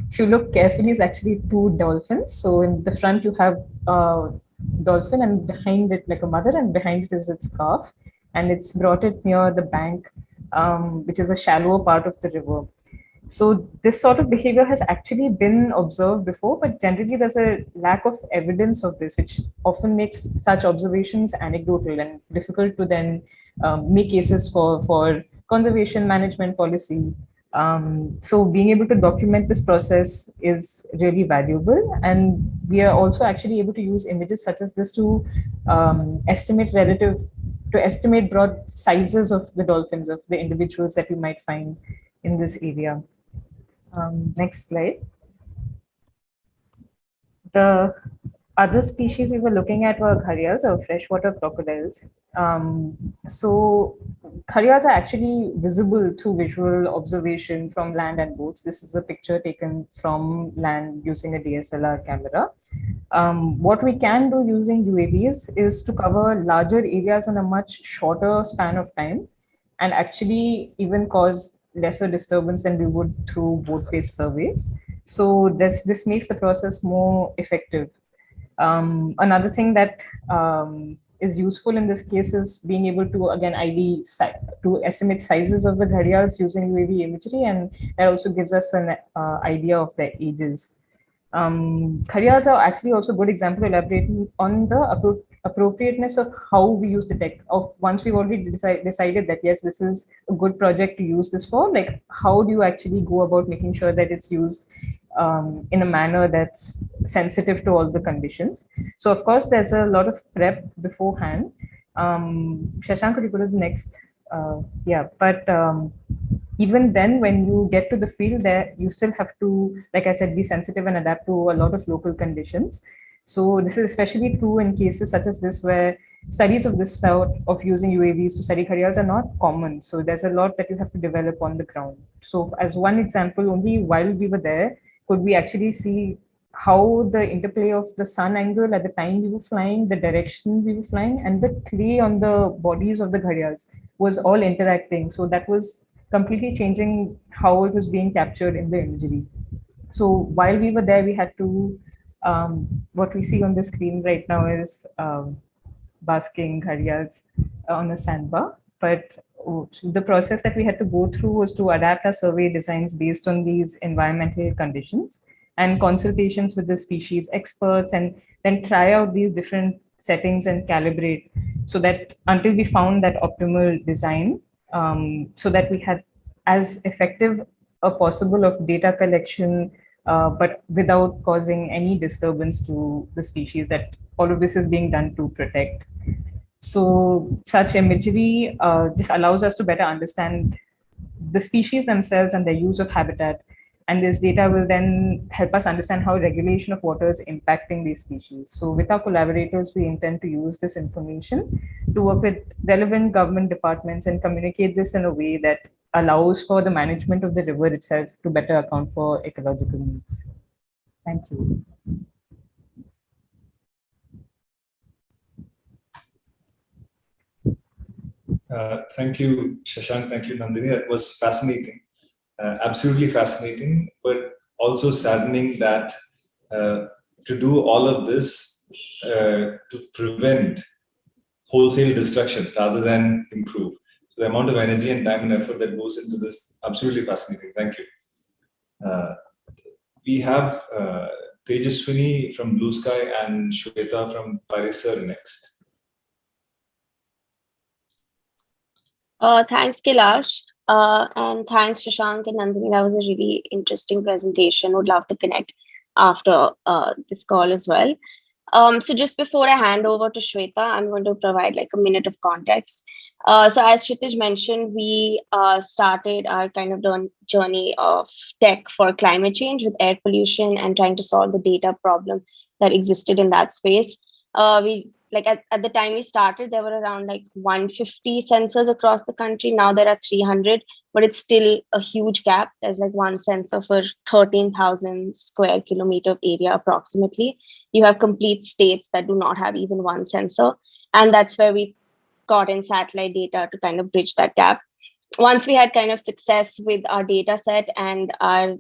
if you look carefully, is actually two dolphins. So in the front, you have a dolphin, and behind it, like a mother, and behind it is its calf. And it's brought it near the bank, which is a shallower part of the river. So this sort of behavior has actually been observed before, but generally there's a lack of evidence of this, which often makes such observations anecdotal and difficult to then make cases for conservation management policy. So being able to document this process is really valuable. And we are also actually able to use images such as this to estimate broad sizes of the dolphins, of the individuals that we might find in this area. Next slide. The other species we were looking at were gharials, or freshwater crocodiles. So gharials are actually visible through visual observation from land and boats. This is a picture taken from land using a DSLR camera. What we can do using UAVs is to cover larger areas in a much shorter span of time, and actually even cause lesser disturbance than we would through boat-based surveys. So this makes the process more effective. Another thing that is useful in this case is being able to, again, to estimate sizes of the gharials using UAV imagery, and that also gives us an idea of their ages. Gharials are actually also a good example elaborating on the appropriateness of how we use the tech. Once we've already decided that yes, this is a good project to use this for, like how do you actually go about making sure that it's used in a manner that's sensitive to all the conditions. So of course, there's a lot of prep beforehand. Shashank, could you go to the next? Even then, when you get to the field there, you still have to, like I said, be sensitive and adapt to a lot of local conditions. So this is especially true in cases such as this, where studies of this sort of using UAVs to study gharials are not common. So there's a lot that you have to develop on the ground. So as one example, only while we were there, could we actually see how the interplay of the sun angle at the time we were flying, the direction we were flying, and the clay on the bodies of the gharials was all interacting. So that was completely changing how it was being captured in the imagery. So while we were there, we had to, what we see on the screen right now is basking gharials on a sandbar. But the process that we had to go through was to adapt our survey designs based on these environmental conditions and consultations with the species experts, and then try out these different settings and calibrate, so that until we found that optimal design, so that we had as effective a possible of data collection, but without causing any disturbance to the species, that all of this is being done to protect. So such imagery just allows us to better understand the species themselves and their use of habitat. And this data will then help us understand how regulation of water is impacting these species. So with our collaborators, we intend to use this information to work with relevant government departments and communicate this in a way that allows for the management of the river itself to better account for ecological needs. Thank you. Thank you, Shashank. Thank you, Nandini. That was fascinating, absolutely fascinating, but also saddening that to do all of this to prevent wholesale destruction rather than improve. So the amount of energy and time and effort that goes into this, absolutely fascinating. Thank you. We have Tejasvini from Blue Sky and Shweta from Parisar next. Thanks, Kailash. And thanks, Shashank and Nandini. That was a really interesting presentation. Would love to connect after this call as well. So just before I hand over to Shweta, I'm going to provide like a minute of context. So as Kshitij mentioned, we started our kind of journey of tech for climate change with air pollution and trying to solve the data problem that existed in that space. We like at the time we started, there were around like 150 sensors across the country. Now there are 300, but it's still a huge gap. There's like one sensor for 13,000 square kilometer of area approximately. You have complete states that do not have even one sensor. And that's where we got in satellite data to kind of bridge that gap. Once we had kind of success with our data set and our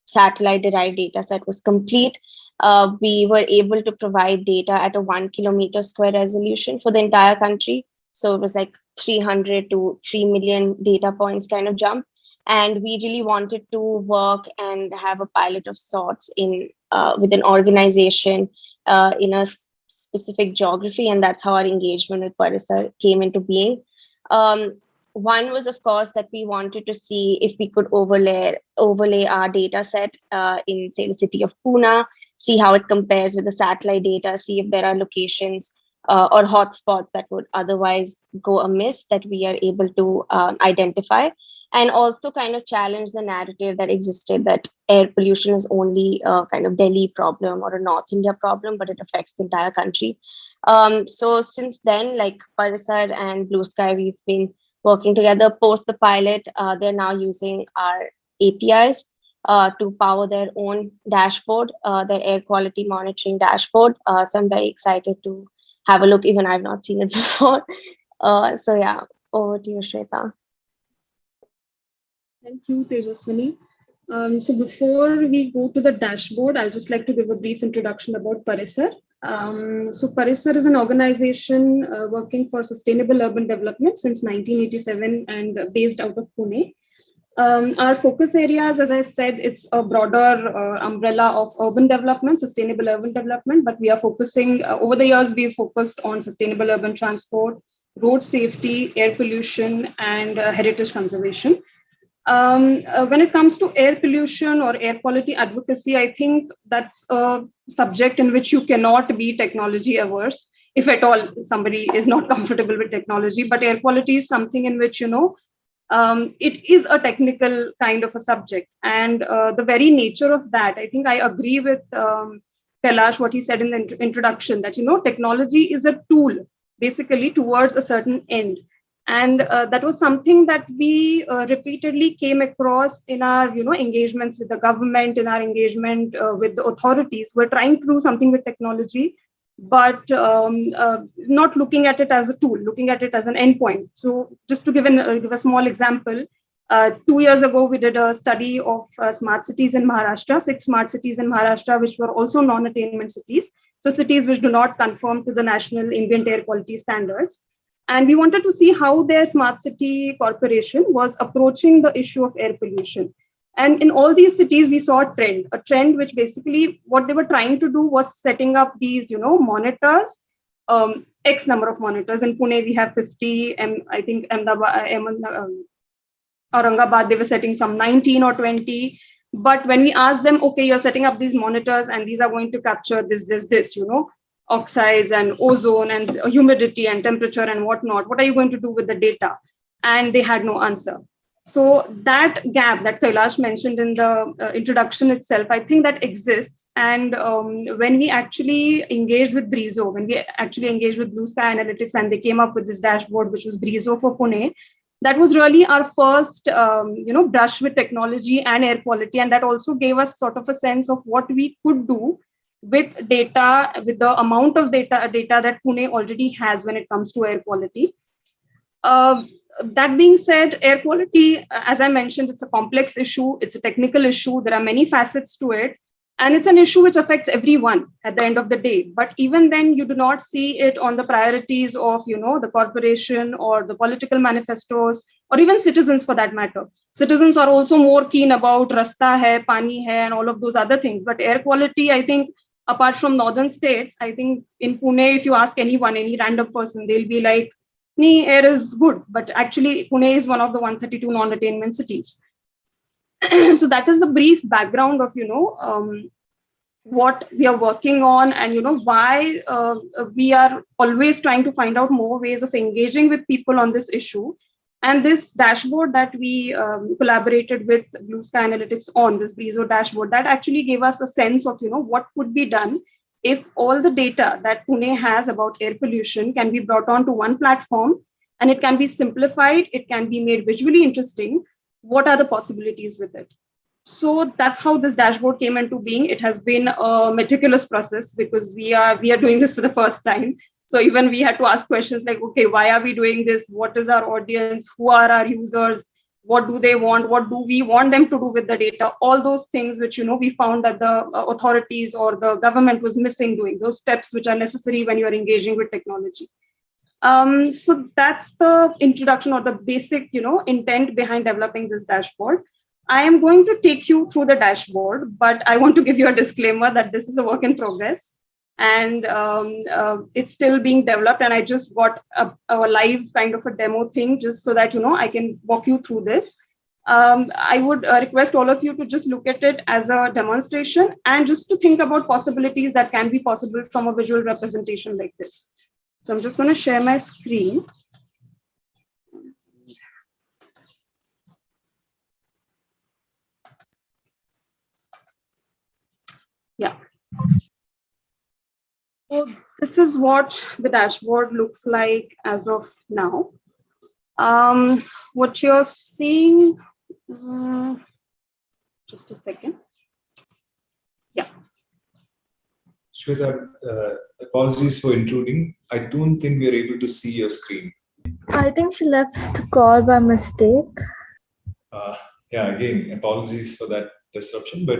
satellite derived data set was complete, we were able to provide data at a 1 kilometer square resolution for the entire country. So it was like 300 to 3 million data points kind of jump. And we really wanted to work and have a pilot of sorts in with an organization in a specific geography. And that's how our engagement with Parisar came into being. One was, of course, that we wanted to see if we could overlay our data set in, say, the city of Pune, see how it compares with the satellite data, see if there are locations or hotspots that would otherwise go amiss that we are able to identify, and also kind of challenge the narrative that existed that air pollution is only a kind of Delhi problem or a North India problem, but it affects the entire country. So since then, like Parisar and Blue Sky, we've been working together post the pilot. They're now using our APIs to power their own dashboard, their air quality monitoring dashboard. So I'm very excited to have a look. Even I've not seen it before. So yeah, over to you, Shweta. Thank you, Tejasvini. So before we go to the dashboard, I'll just like to give a brief introduction about Parisar. So Parisar is an organization working for sustainable urban development since 1987 and based out of Pune. Our focus areas, as I said, it's a broader umbrella of urban development, sustainable urban development, but we are focusing, over the years, we've focused on sustainable urban transport, road safety, air pollution, and heritage conservation. When it comes to air pollution or air quality advocacy, I think that's a subject in which you cannot be technology averse, if at all somebody is not comfortable with technology. But air quality is something in which, it is a technical kind of a subject. And the very nature of that, I think I agree with Kailash, what he said in the introduction, that, technology is a tool basically towards a certain end. And that was something that we repeatedly came across in our, engagements with the government, in our engagement with the authorities. We're trying to do something with technology, but not looking at it as a tool, looking at it as an endpoint. So just to give a small example, 2 years ago, we did a study of smart cities in Maharashtra, 6 smart cities in Maharashtra, which were also non-attainment cities. So cities which do not conform to the national ambient air quality standards. And we wanted to see how their smart city corporation was approaching the issue of air pollution. And in all these cities, we saw a trend which basically what they were trying to do was setting up these, monitors, X number of monitors. In Pune, we have 50, and I think Aurangabad, they were setting some 19 or 20. But when we asked them, okay, you're setting up these monitors and these are going to capture this, oxides and ozone and humidity and temperature and whatnot. What are you going to do with the data? And they had no answer. So that gap that Kailash mentioned in the introduction itself, I think that exists. And when we actually engaged with Brizo, when we actually engaged with Blue Sky Analytics and they came up with this dashboard, which was Brizo for Pune, that was really our first, brush with technology and air quality. And that also gave us sort of a sense of what we could do with data, with the amount of data that Pune already has when it comes to air quality. That being said, air quality, as I mentioned, it's a complex issue. It's a technical issue. There are many facets to it. And it's an issue which affects everyone at the end of the day. But even then, you do not see it on the priorities of, the corporation or the political manifestos, or even citizens for that matter. Citizens are also more keen about rasta hai, pani hai, and all of those other things. But air quality, I think, apart from northern states, I think in Pune, if you ask anyone, any random person, they'll be like, nee, air is good. But actually, Pune is one of the 132 non-attainment cities. So that is the brief background of, what we are working on, and, why we are always trying to find out more ways of engaging with people on this issue. And this dashboard that we collaborated with Blue Sky Analytics on, this Brizo dashboard, that actually gave us a sense of, what could be done if all the data that Pune has about air pollution can be brought onto one platform, and it can be simplified, it can be made visually interesting. What are the possibilities with it? So that's how this dashboard came into being. It has been a meticulous process because we are doing this for the first time. So even we had to ask questions like, okay, why are we doing this? What is our audience? Who are our users? What do they want? What do we want them to do with the data? All those things which, we found that the authorities or the government was missing doing, those steps which are necessary when you're engaging with technology. So that's the introduction or the basic, intent behind developing this dashboard. I am going to take you through the dashboard, but I want to give you a disclaimer that this is a work in progress, and it's still being developed. And I just got a live kind of a demo thing just so that, I can walk you through this. I would request all of you to just look at it as a demonstration and just to think about possibilities that can be possible from a visual representation like this. So I'm just going to share my screen. Yeah. So this is what the dashboard looks like as of now. What you're seeing, just a second. Yeah. Shweta, apologies for intruding. I don't think we are able to see your screen. I think she left the call by mistake. Yeah, again, apologies for that disruption, but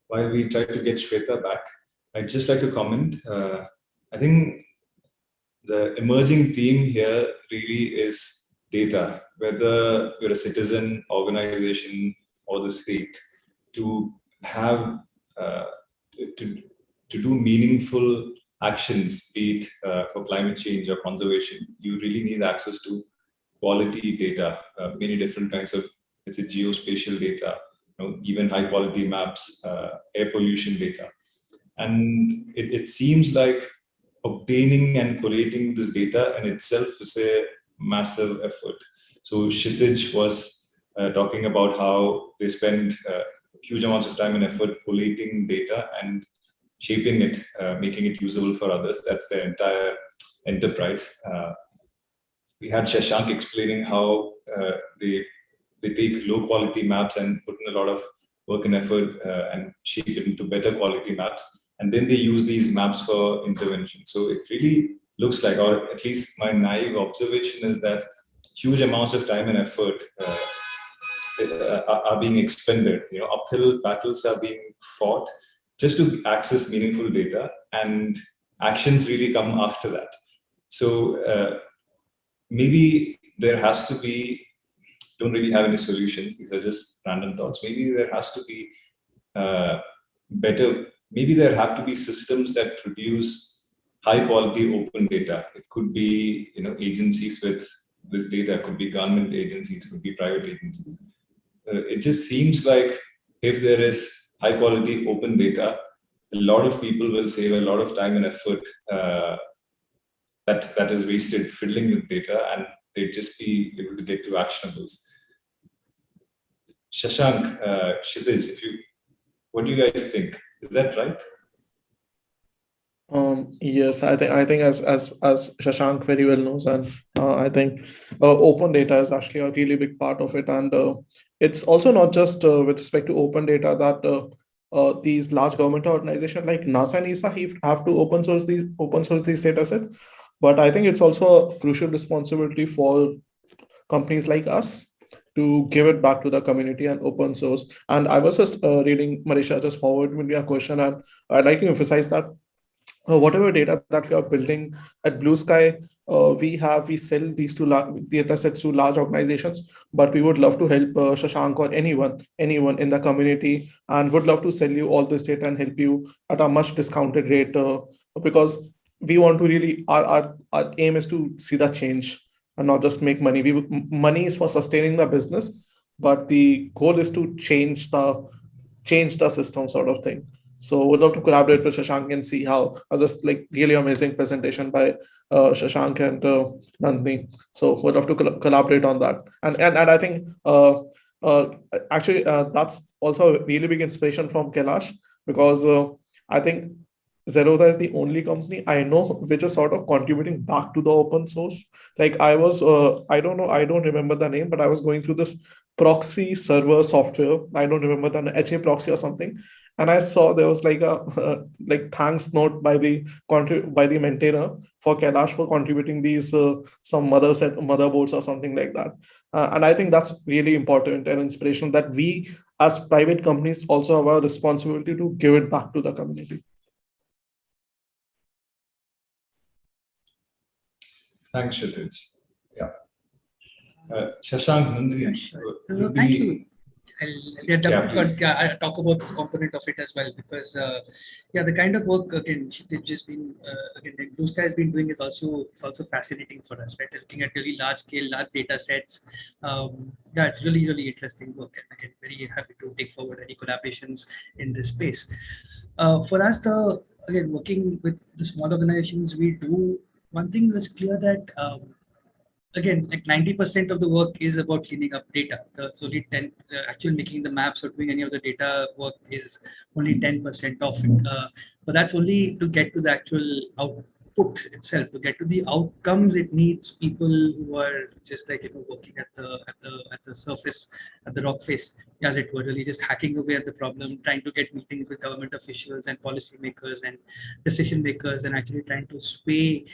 while we try to get Shweta back, I'd just like to comment. I think the emerging theme here really is data, whether you're a citizen, organization, or the state, to have to do meaningful actions, be it for climate change or conservation. You really need access to quality data, many different kinds of, it's a geospatial data, even high quality maps, air pollution data. And it seems like obtaining and collating this data in itself is a massive effort. So Kshitij was talking about how they spend huge amounts of time and effort collating data and shaping it, making it usable for others. That's their entire enterprise. We had Shashank explaining how they take low quality maps and put in a lot of work and effort and shape it into better quality maps. And then they use these maps for intervention. So it really looks like, or at least my naive observation is that huge amounts of time and effort are being expended. Uphill battles are being fought just to access meaningful data, and actions really come after that. So maybe there has to be, don't really have any solutions, these are just random thoughts. Maybe there has to be maybe there have to be systems that produce high quality open data. It could be, agencies with this data, could be government agencies, could be private agencies. It just seems like if there is high quality open data, a lot of people will save a lot of time and effort that is wasted fiddling with data, and they'd just be able to get to actionables. Shashank, Kshitij, what do you guys think? Is that right? Yes, I think as Shashank very well knows, and I think open data is actually a really big part of it, and it's also not just with respect to open data that these large government organizations like NASA and ESA have to open source these data sets, but I think it's also a crucial responsibility for companies like us to give it back to the community and open source. And I was just reading, Marisha just forwarded me a question, and I'd like to emphasize that whatever data that we are building at Blue Sky, we sell these data sets to large organizations, but we would love to help Shashank or anyone in the community, and would love to sell you all this data and help you at a much discounted rate, because we want to really, our aim is to see the change and not just make money. Money is for sustaining the business, but the goal is to change the system, sort of thing. So we'd love to collaborate with Shashank and see how, just like really amazing presentation by Shashank and Nandini. So we'd love to collaborate on that. And I think uh, actually that's also a really big inspiration from Kailash, because I think Zerodha is the only company I know which is sort of contributing back to the open source. Like I was, I don't know, I don't remember the name, but I was going through this proxy server software. I don't remember the HA proxy or something, and I saw there was like a like thanks note by the maintainer for Kailash for contributing these some motherboards or something like that. And I think that's really important and inspirational that we as private companies also have a responsibility to give it back to the community. Thanks, Kshitij. Yeah. Shashank, Nandini. Thank you. I'll talk about this component of it as well, because the kind of work again Kshitij has been again Blue Sky has been doing is also fascinating for us, right? Looking at really large scale, large data sets. It's really interesting work, and again very happy to take forward any collaborations in this space. For us, again working with the small organizations, we do one thing is clear that. Again, like 90% of the work is about cleaning up data. It's only 10, actually making the maps or doing any of the data work is only 10% of it. But that's only to get to the actual output itself. To get to the outcomes, it needs people who are just like working at the surface, at the rock face, as it were, really just hacking away at the problem, trying to get meetings with government officials and policymakers and decision makers, and actually trying to sway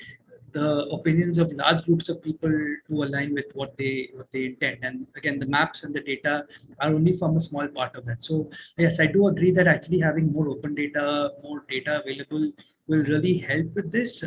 the opinions of large groups of people to align with what they intend. And again, the maps and the data are only from a small part of that. So yes, I do agree that actually having more open data, more data available will really help with this.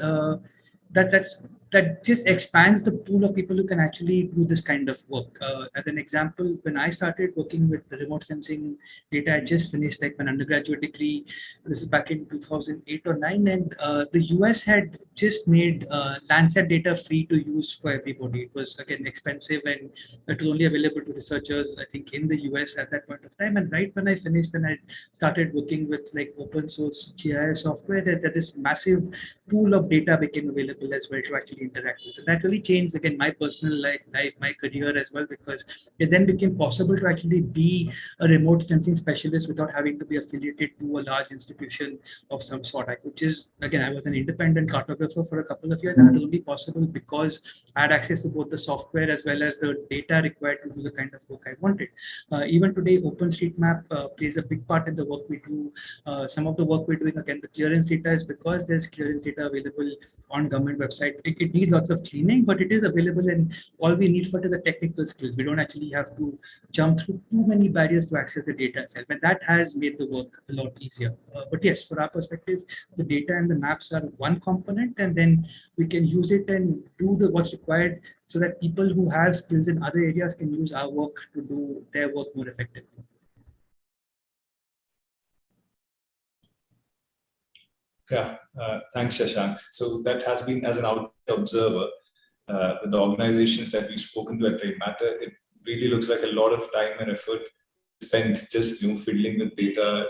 That just expands the pool of people who can actually do this kind of work. As an example, when I started working with the remote sensing data, I just finished like my undergraduate degree. This is back in 2008 or 9, and the US had just made Landsat data free to use for everybody. It was again expensive, and it was only available to researchers, I think, in the US at that point of time. And right when I finished and I started working with like open source GIS software, that this massive pool of data became available as well to actually interact with. And that really changed again my personal life, my career as well, because it then became possible to actually be a remote sensing specialist without having to be affiliated to a large institution of some sort. I could just, again, I was an independent cartographer for a couple of years, and it was only possible because I had access to both the software as well as the data required to do the kind of work I wanted. Even today, OpenStreetMap plays a big part in the work we do. Some of the work we're doing, again, the clearance data is because there's clearance data available on government website. It needs lots of cleaning, but it is available, and all we need for it is the technical skills. We don't actually have to jump through too many barriers to access the data itself, and that has made the work a lot easier. But yes, for our perspective, the data and the maps are one component, and then we can use it and do what's required so that people who have skills in other areas can use our work to do their work more effectively. Yeah, thanks, Shashank. So that has been, as an outside observer, with the organizations that we've spoken to at Trade Matter, it really looks like a lot of time and effort spent just fiddling with data,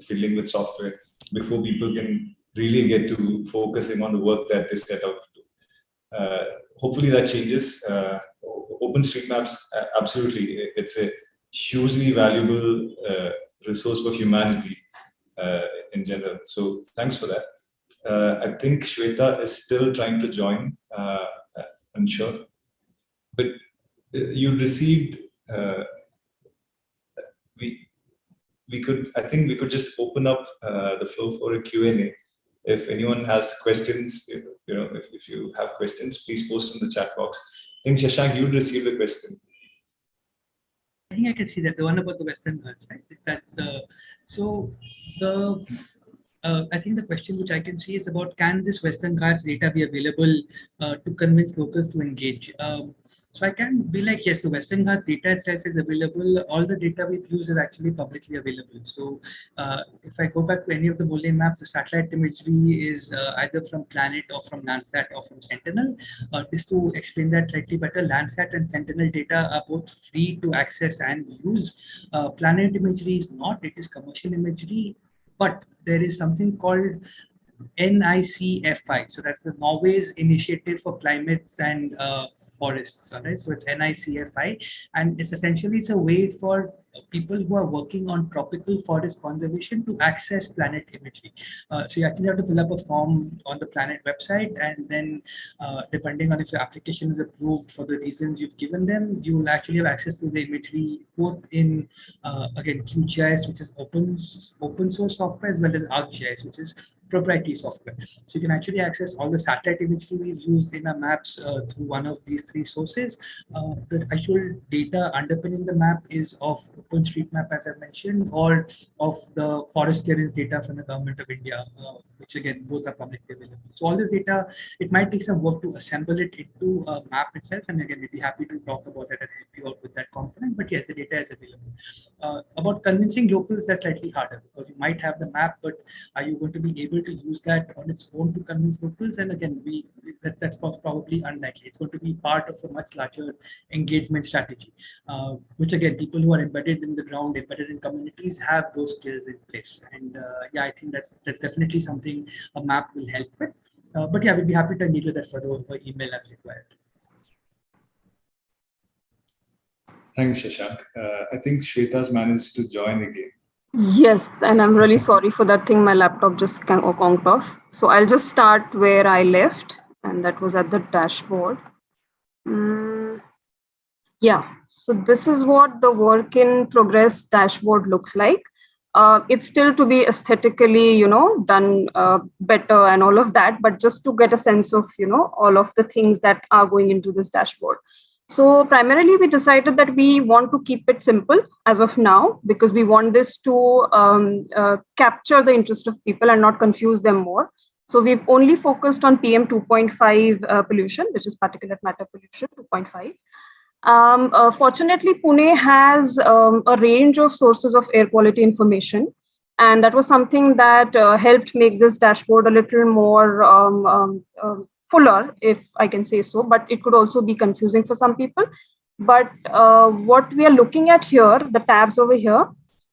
fiddling with software before people can really get to focusing on the work that they set out to do. Hopefully that changes. OpenStreetMaps, absolutely, it's a hugely valuable resource for humanity in general. So thanks for that. I think Shweta is still trying to join. I'm sure, but you received. I think we could just open up the floor for a Q&A. If anyone has questions, if you have questions, please post in the chat box. I think Shashank, you received a question. I think I can see that, the one about the Western Ghats, right? That's I think the question which I can see is about, can this Western Ghats data be available to convince locals to engage? So I can be like, yes, the Western Ghats data itself is available. All the data we've used is actually publicly available. So if I go back to any of the Muley maps, the satellite imagery is either from Planet or from Landsat or from Sentinel. Just to explain that slightly better, Landsat and Sentinel data are both free to access and use. Planet imagery is not, it is commercial imagery, but there is something called NICFI. So that's the Norway's Initiative for Climates and Forests. Right? So it's NICFI, and it's essentially a way for people who are working on tropical forest conservation to access Planet imagery. So you actually have to fill up a form on the Planet website, and then depending on if your application is approved for the reasons you've given them, you will actually have access to the imagery both in again QGIS, which is open source software, as well as ArcGIS, which is proprietary software. So you can actually access all the satellite imagery we've used in our maps through one of these three sources. The actual data underpinning the map is of OpenStreetMap, as I mentioned, or of the forest clearance data from the Government of India, which again, both are publicly available. So all this data, it might take some work to assemble it into a map itself. And again, we'd be happy to talk about it and help you out with that component. But yes, the data is available. About convincing locals, that's slightly harder, because you might have the map, but are you going to be able to use that on its own to convince locals? And again, that's probably unlikely. It's going to be part of a much larger engagement strategy, which again, people who are embedded in the ground, embedded in communities, have those skills in place. And yeah, I think that's definitely something a map will help with. But yeah, we'd be happy to engage with that further over email as required. Thanks, Shashank. I think Shweta's managed to join again. Yes, and I'm really sorry for that thing. My laptop just conked off. So I'll just start where I left, and that was at the dashboard. Yeah, so this is what the work in progress dashboard looks like. It's still to be aesthetically, done better and all of that, but just to get a sense of, all of the things that are going into this dashboard. So primarily, we decided that we want to keep it simple as of now, because we want this to capture the interest of people and not confuse them more. So we've only focused on PM 2.5 pollution, which is particulate matter pollution 2.5. Fortunately, Pune has a range of sources of air quality information. And that was something that helped make this dashboard a little more fuller, if I can say so, but it could also be confusing for some people. But what we are looking at here, the tabs over here,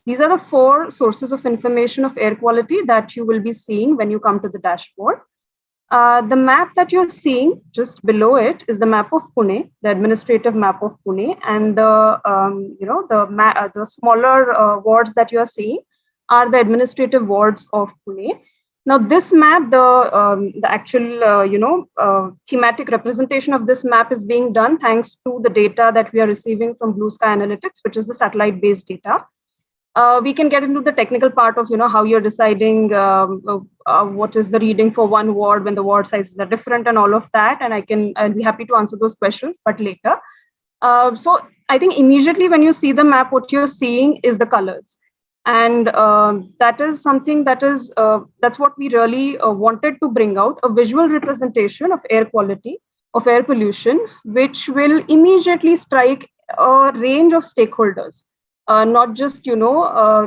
these are the 4 sources of information of air quality that you will be seeing when you come to the dashboard. The map that you're seeing just below it is the map of Pune, the administrative map of Pune, and the smaller wards that you are seeing are the administrative wards of Pune. Now, this map, the actual thematic representation of this map is being done thanks to the data that we are receiving from Blue Sky Analytics, which is the satellite-based data. We can get into the technical part of how you're deciding what is the reading for one ward when the ward sizes are different and all of that, and I'll be happy to answer those questions, but later. So I think immediately when you see the map, what you're seeing is the colors. And that is something that's what we really wanted to bring out, a visual representation of air quality, of air pollution, which will immediately strike a range of stakeholders. Not just,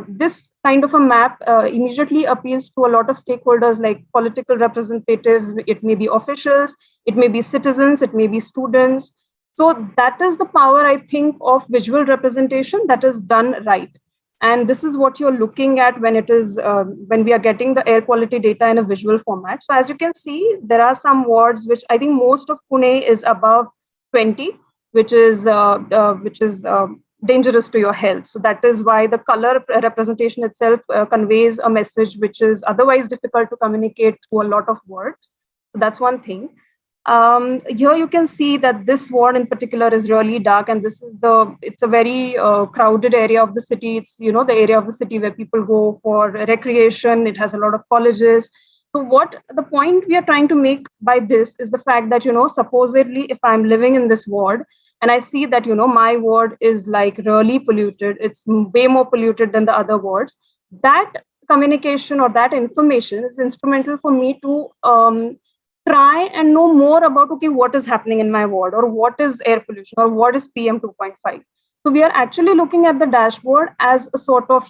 this kind of a map immediately appeals to a lot of stakeholders like political representatives, it may be officials, it may be citizens, it may be students. So that is the power, I think, of visual representation that is done right. And this is what you're looking at when it is when we are getting the air quality data in a visual format. So as you can see, there are some wards which I think most of Pune is above 20, which is dangerous to your health. So that is why the color representation itself conveys a message which is otherwise difficult to communicate through a lot of words. So that's one thing. Here you can see that this ward in particular is really dark, and it's a very crowded area of the city. It's the area of the city where people go for recreation. It has a lot of colleges. So what the point we are trying to make by this is the fact that supposedly if I'm living in this ward and I see that, my ward is like really polluted, it's way more polluted than the other wards, that communication or that information is instrumental for me to try and know more about, okay, what is happening in my ward, or what is air pollution, or what is PM 2.5. So we are actually looking at the dashboard as a sort of,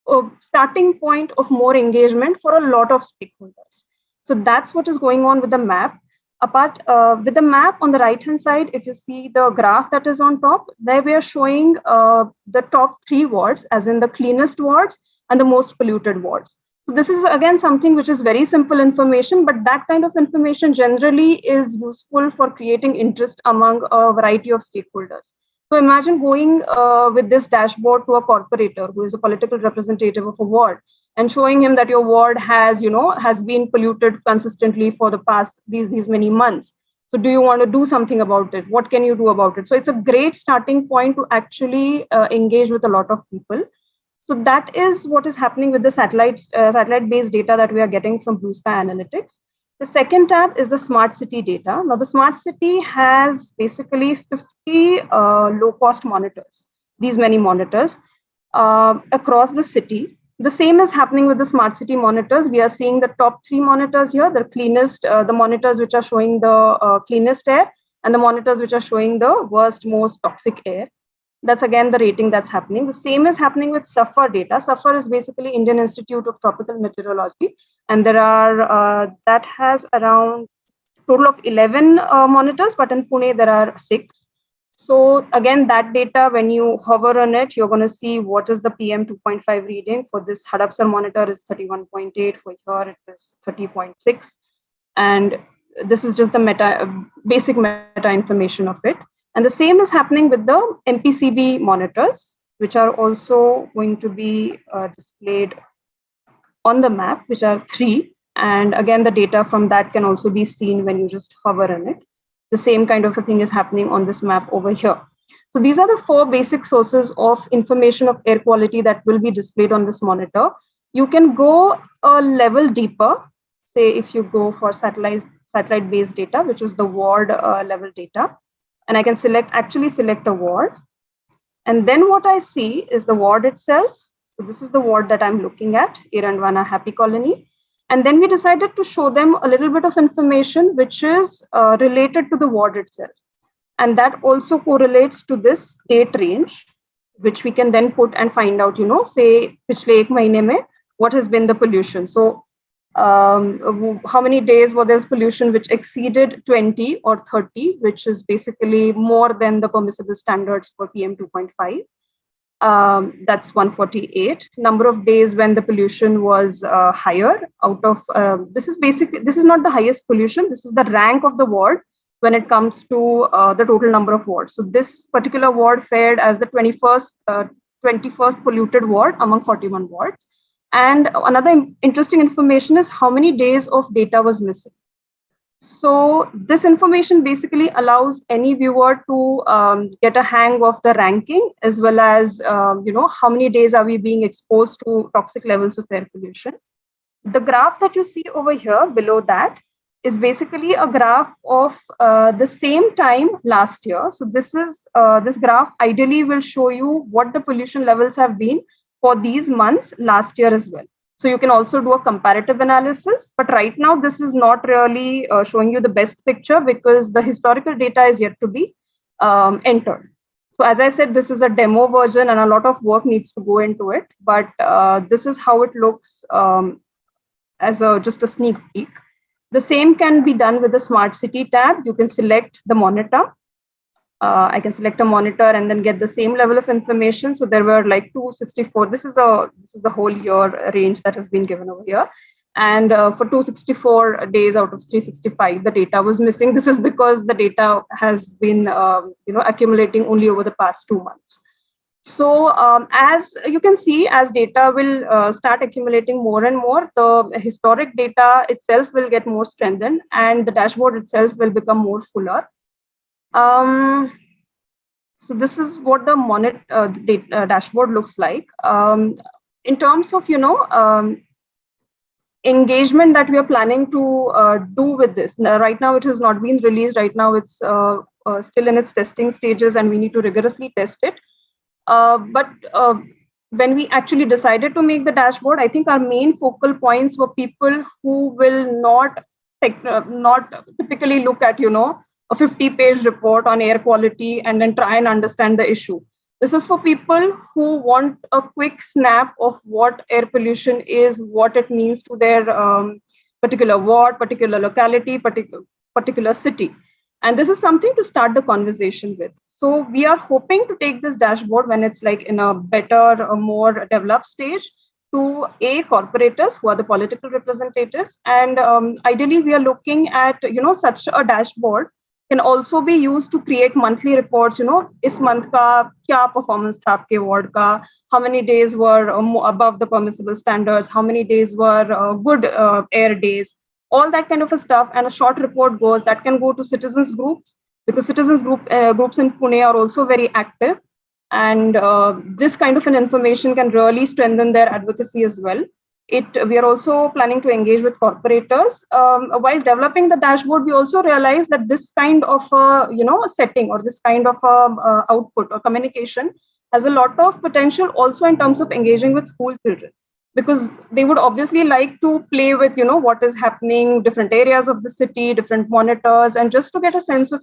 a starting point of more engagement for a lot of stakeholders. So that's what is going on with the map. Apart with the map on the right hand side, if you see the graph that is on top, there we are showing the top 3 wards, as in the cleanest wards and the most polluted wards. So this is again something which is very simple information, but that kind of information generally is useful for creating interest among a variety of stakeholders. So imagine going with this dashboard to a corporator who is a political representative of a ward, and showing him that your ward has, has been polluted consistently for the past these many months. So do you want to do something about it? What can you do about it? So it's a great starting point to actually engage with a lot of people. So that is what is happening with the satellite-based data that we are getting from Blue Sky Analytics. The second tab is the smart city data. Now the smart city has basically 50 low-cost monitors, these many monitors across the city. The same is happening with the smart city monitors. We are seeing the top 3 monitors here, the cleanest, the monitors which are showing the cleanest air, and the monitors which are showing the worst, most toxic air. That's again the rating that's happening. The same is happening with SAFAR data. SAFAR is basically Indian Institute of Tropical Meteorology, and there are that has around total of 11 monitors, but in Pune there are 6. So again, that data, when you hover on it, you're going to see what is the PM 2.5 reading. For this Hadapsar monitor is 31.8, for here it is 30.6, and this is just the basic meta information of it. And the same is happening with the MPCB monitors, which are also going to be displayed on the map, which are 3. And again, the data from that can also be seen when you just hover on it. The same kind of a thing is happening on this map over here. So these are the 4 basic sources of information of air quality that will be displayed on this monitor. You can go a level deeper, say if you go for satellite-based data, which is the ward level data. And I can actually select a ward. And then what I see is the ward itself. So this is the ward that I'm looking at, Irandwana Happy Colony. And then we decided to show them a little bit of information which is related to the ward itself. And that also correlates to this date range, which we can then put and find out, say, pichle ek mahine mein, what has been the pollution. So how many days were there pollution which exceeded 20 or 30, which is basically more than the permissible standards for PM 2.5. That's 148. Number of days when the pollution was higher out of, this is not the highest pollution, this is the rank of the ward when it comes to the total number of wards. So this particular ward fared as the 21st polluted ward among 41 wards. And another interesting information is how many days of data was missing. So this information basically allows any viewer to get a hang of the ranking, as well as how many days are we being exposed to toxic levels of air pollution. The graph that you see over here below that is basically a graph of the same time last year. So this graph ideally will show you what the pollution levels have been for these months last year as well. So you can also do a comparative analysis, but right now this is not really showing you the best picture because the historical data is yet to be entered. So as I said, this is a demo version and a lot of work needs to go into it, but this is how it looks as just a sneak peek. The same can be done with the Smart City tab. You can select the monitor. I can select a monitor and then get the same level of information. So there were like 264. This is the whole year range that has been given over here. And for 264 days out of 365, the data was missing. This is because the data has been accumulating only over the past 2 months. So as you can see, as data will start accumulating more and more, the historic data itself will get more strengthened and the dashboard itself will become more fuller. So this is what the dashboard looks like. In terms of, engagement that we are planning to do with this. Now, right now, it has not been released. Right now, it's still in its testing stages and we need to rigorously test it. But when we actually decided to make the dashboard, I think our main focal points were people who will not typically look at, a 50-page report on air quality and then try and understand the issue. This is for people who want a quick snap of what air pollution is, what it means to their particular ward, particular locality, particular city. And this is something to start the conversation with. So we are hoping to take this dashboard when it's like in a better, more developed stage to corporators who are the political representatives. And ideally, we are looking at, such a dashboard can also be used to create monthly reports, is month ka kya performance tha aapke ward ka, how many days were above the permissible standards, how many days were good air days, all that kind of a stuff. And a short report goes that can go to citizens groups, because citizens groups in Pune are also very active. And this kind of an information can really strengthen their advocacy as well. We are also planning to engage with corporators. While developing the dashboard, we also realized that this kind of a setting or this kind of output or communication has a lot of potential also in terms of engaging with school children, because they would obviously like to play with what is happening, different areas of the city, different monitors, and just to get a sense of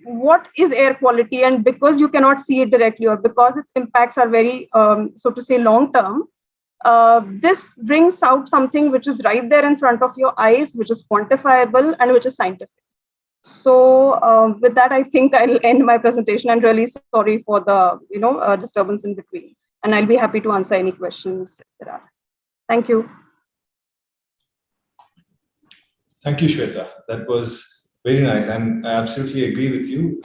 what is air quality. And because you cannot see it directly or because its impacts are very so to say long term, this brings out something which is right there in front of your eyes, which is quantifiable and which is scientific. So with that, I think I'll end my presentation. I'm really sorry for the disturbance in between, and I'll be happy to answer any questions if there are. Thank you. Thank you, Shweta. That was very nice, and I absolutely agree with you.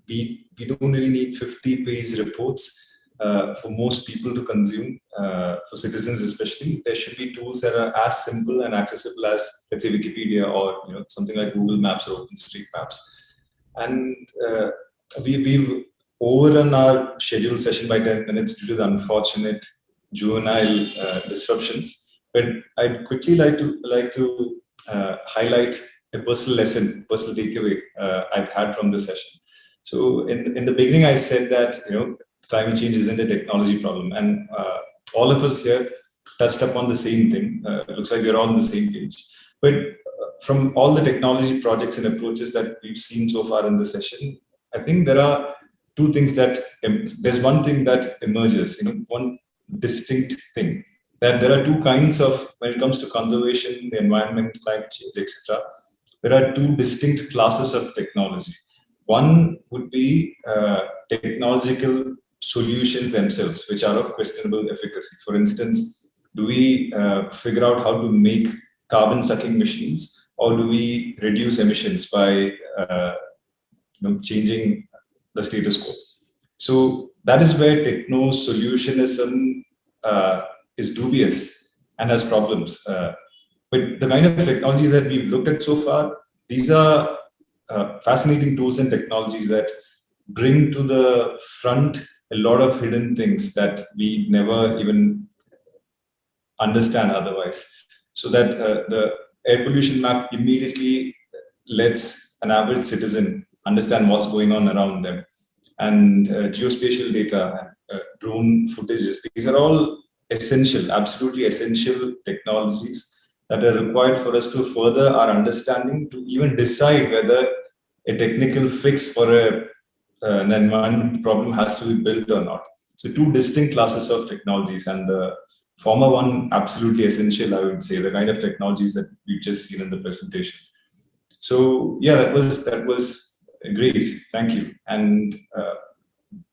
We don't really need 50-page reports for most people to consume, for citizens especially. There should be tools that are as simple and accessible as, let's say, Wikipedia or something like Google Maps or OpenStreetMaps. And we've overrun our scheduled session by 10 minutes due to the unfortunate juvenile disruptions. But I'd quickly like to highlight a personal lesson, personal takeaway I've had from this session. So in the beginning, I said that climate change isn't a technology problem, and all of us here touched upon the same thing. Looks like we're all on the same page. But from all the technology projects and approaches that we've seen so far in the session, I think there are two things there's one thing that emerges, one distinct thing, that there are two kinds of, when it comes to conservation, the environment, climate change, etc., there are two distinct classes of technology. One would be technological solutions themselves, which are of questionable efficacy. For instance, do we figure out how to make carbon-sucking machines, or do we reduce emissions by changing the status quo? So that is where techno-solutionism is dubious and has problems. But the kind of technologies that we've looked at so far, these are fascinating tools and technologies that bring to the front a lot of hidden things that we never even understand otherwise. So that the air pollution map immediately lets an average citizen understand what's going on around them. And geospatial data, drone footages, these are all essential, absolutely essential technologies that are required for us to further our understanding, to even decide whether a technical fix for an environment problem has to be built or not. So two distinct classes of technologies, and the former one absolutely essential, I would say, the kind of technologies that we've just seen in the presentation. So yeah, that was great. Thank you. And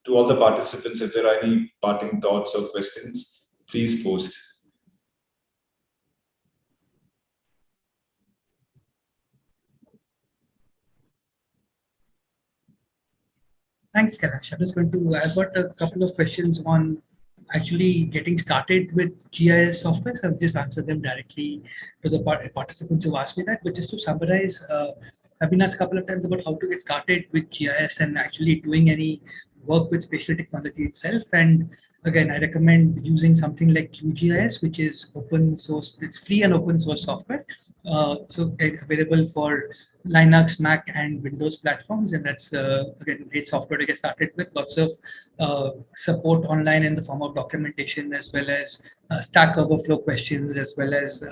to all the participants, if there are any parting thoughts or questions, please post. Thanks, Kailash. I've got a couple of questions on actually getting started with GIS software. So I'll just answer them directly to the participants who asked me that. But just to summarize, I've been asked a couple of times about how to get started with GIS and actually doing any work with spatial technology itself. And again, I recommend using something like QGIS, which is open source. It's free and open source software. So available for Linux, Mac, and Windows platforms. And that's, again, great software to get started with. Lots of support online in the form of documentation, as well as Stack Overflow questions, as well as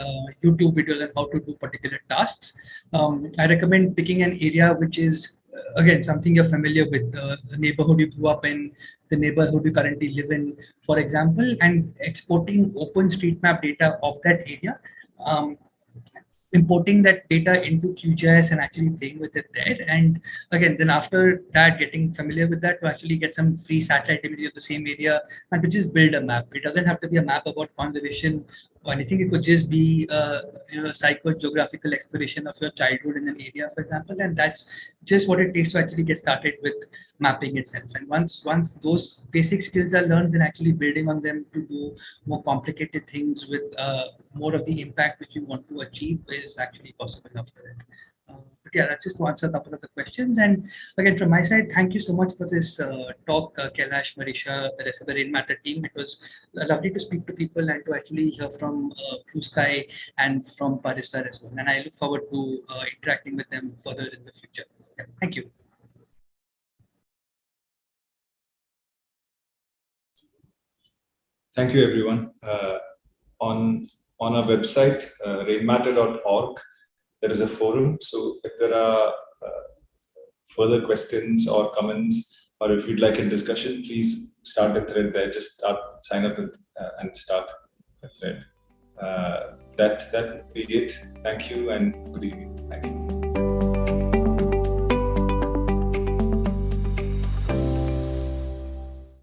YouTube videos on how to do particular tasks. I recommend picking an area which is again something you're familiar with, the neighborhood you grew up in, the neighborhood you currently live in, for example, and exporting OpenStreetMap data of that area, importing that data into QGIS and actually playing with it there. And again, then after that, getting familiar with that to actually get some free satellite imagery of the same area and to just build a map. It doesn't have to be a map about conservation or anything. It could just be psychogeographical exploration of your childhood in an area, for example. And that's just what it takes to actually get started with mapping itself. And once those basic skills are learned, then actually building on them to do more complicated things with more of the impact which you want to achieve is actually possible after it. But yeah, that's just to answer a couple of the questions. And again, from my side, thank you so much for this talk, Kailash, Marisha, the rest of the Rain Matter team. It was lovely to speak to people and to actually hear from Blue Sky and from Parisar as well. And I look forward to interacting with them further in the future. Yeah, thank you. Thank you, everyone. On our website, rainmatter.org, there is a forum. So if there are further questions or comments, or if you'd like a discussion, please start a thread there. Just sign up with, and start a thread. That would be it. Thank you and good evening. Thank you.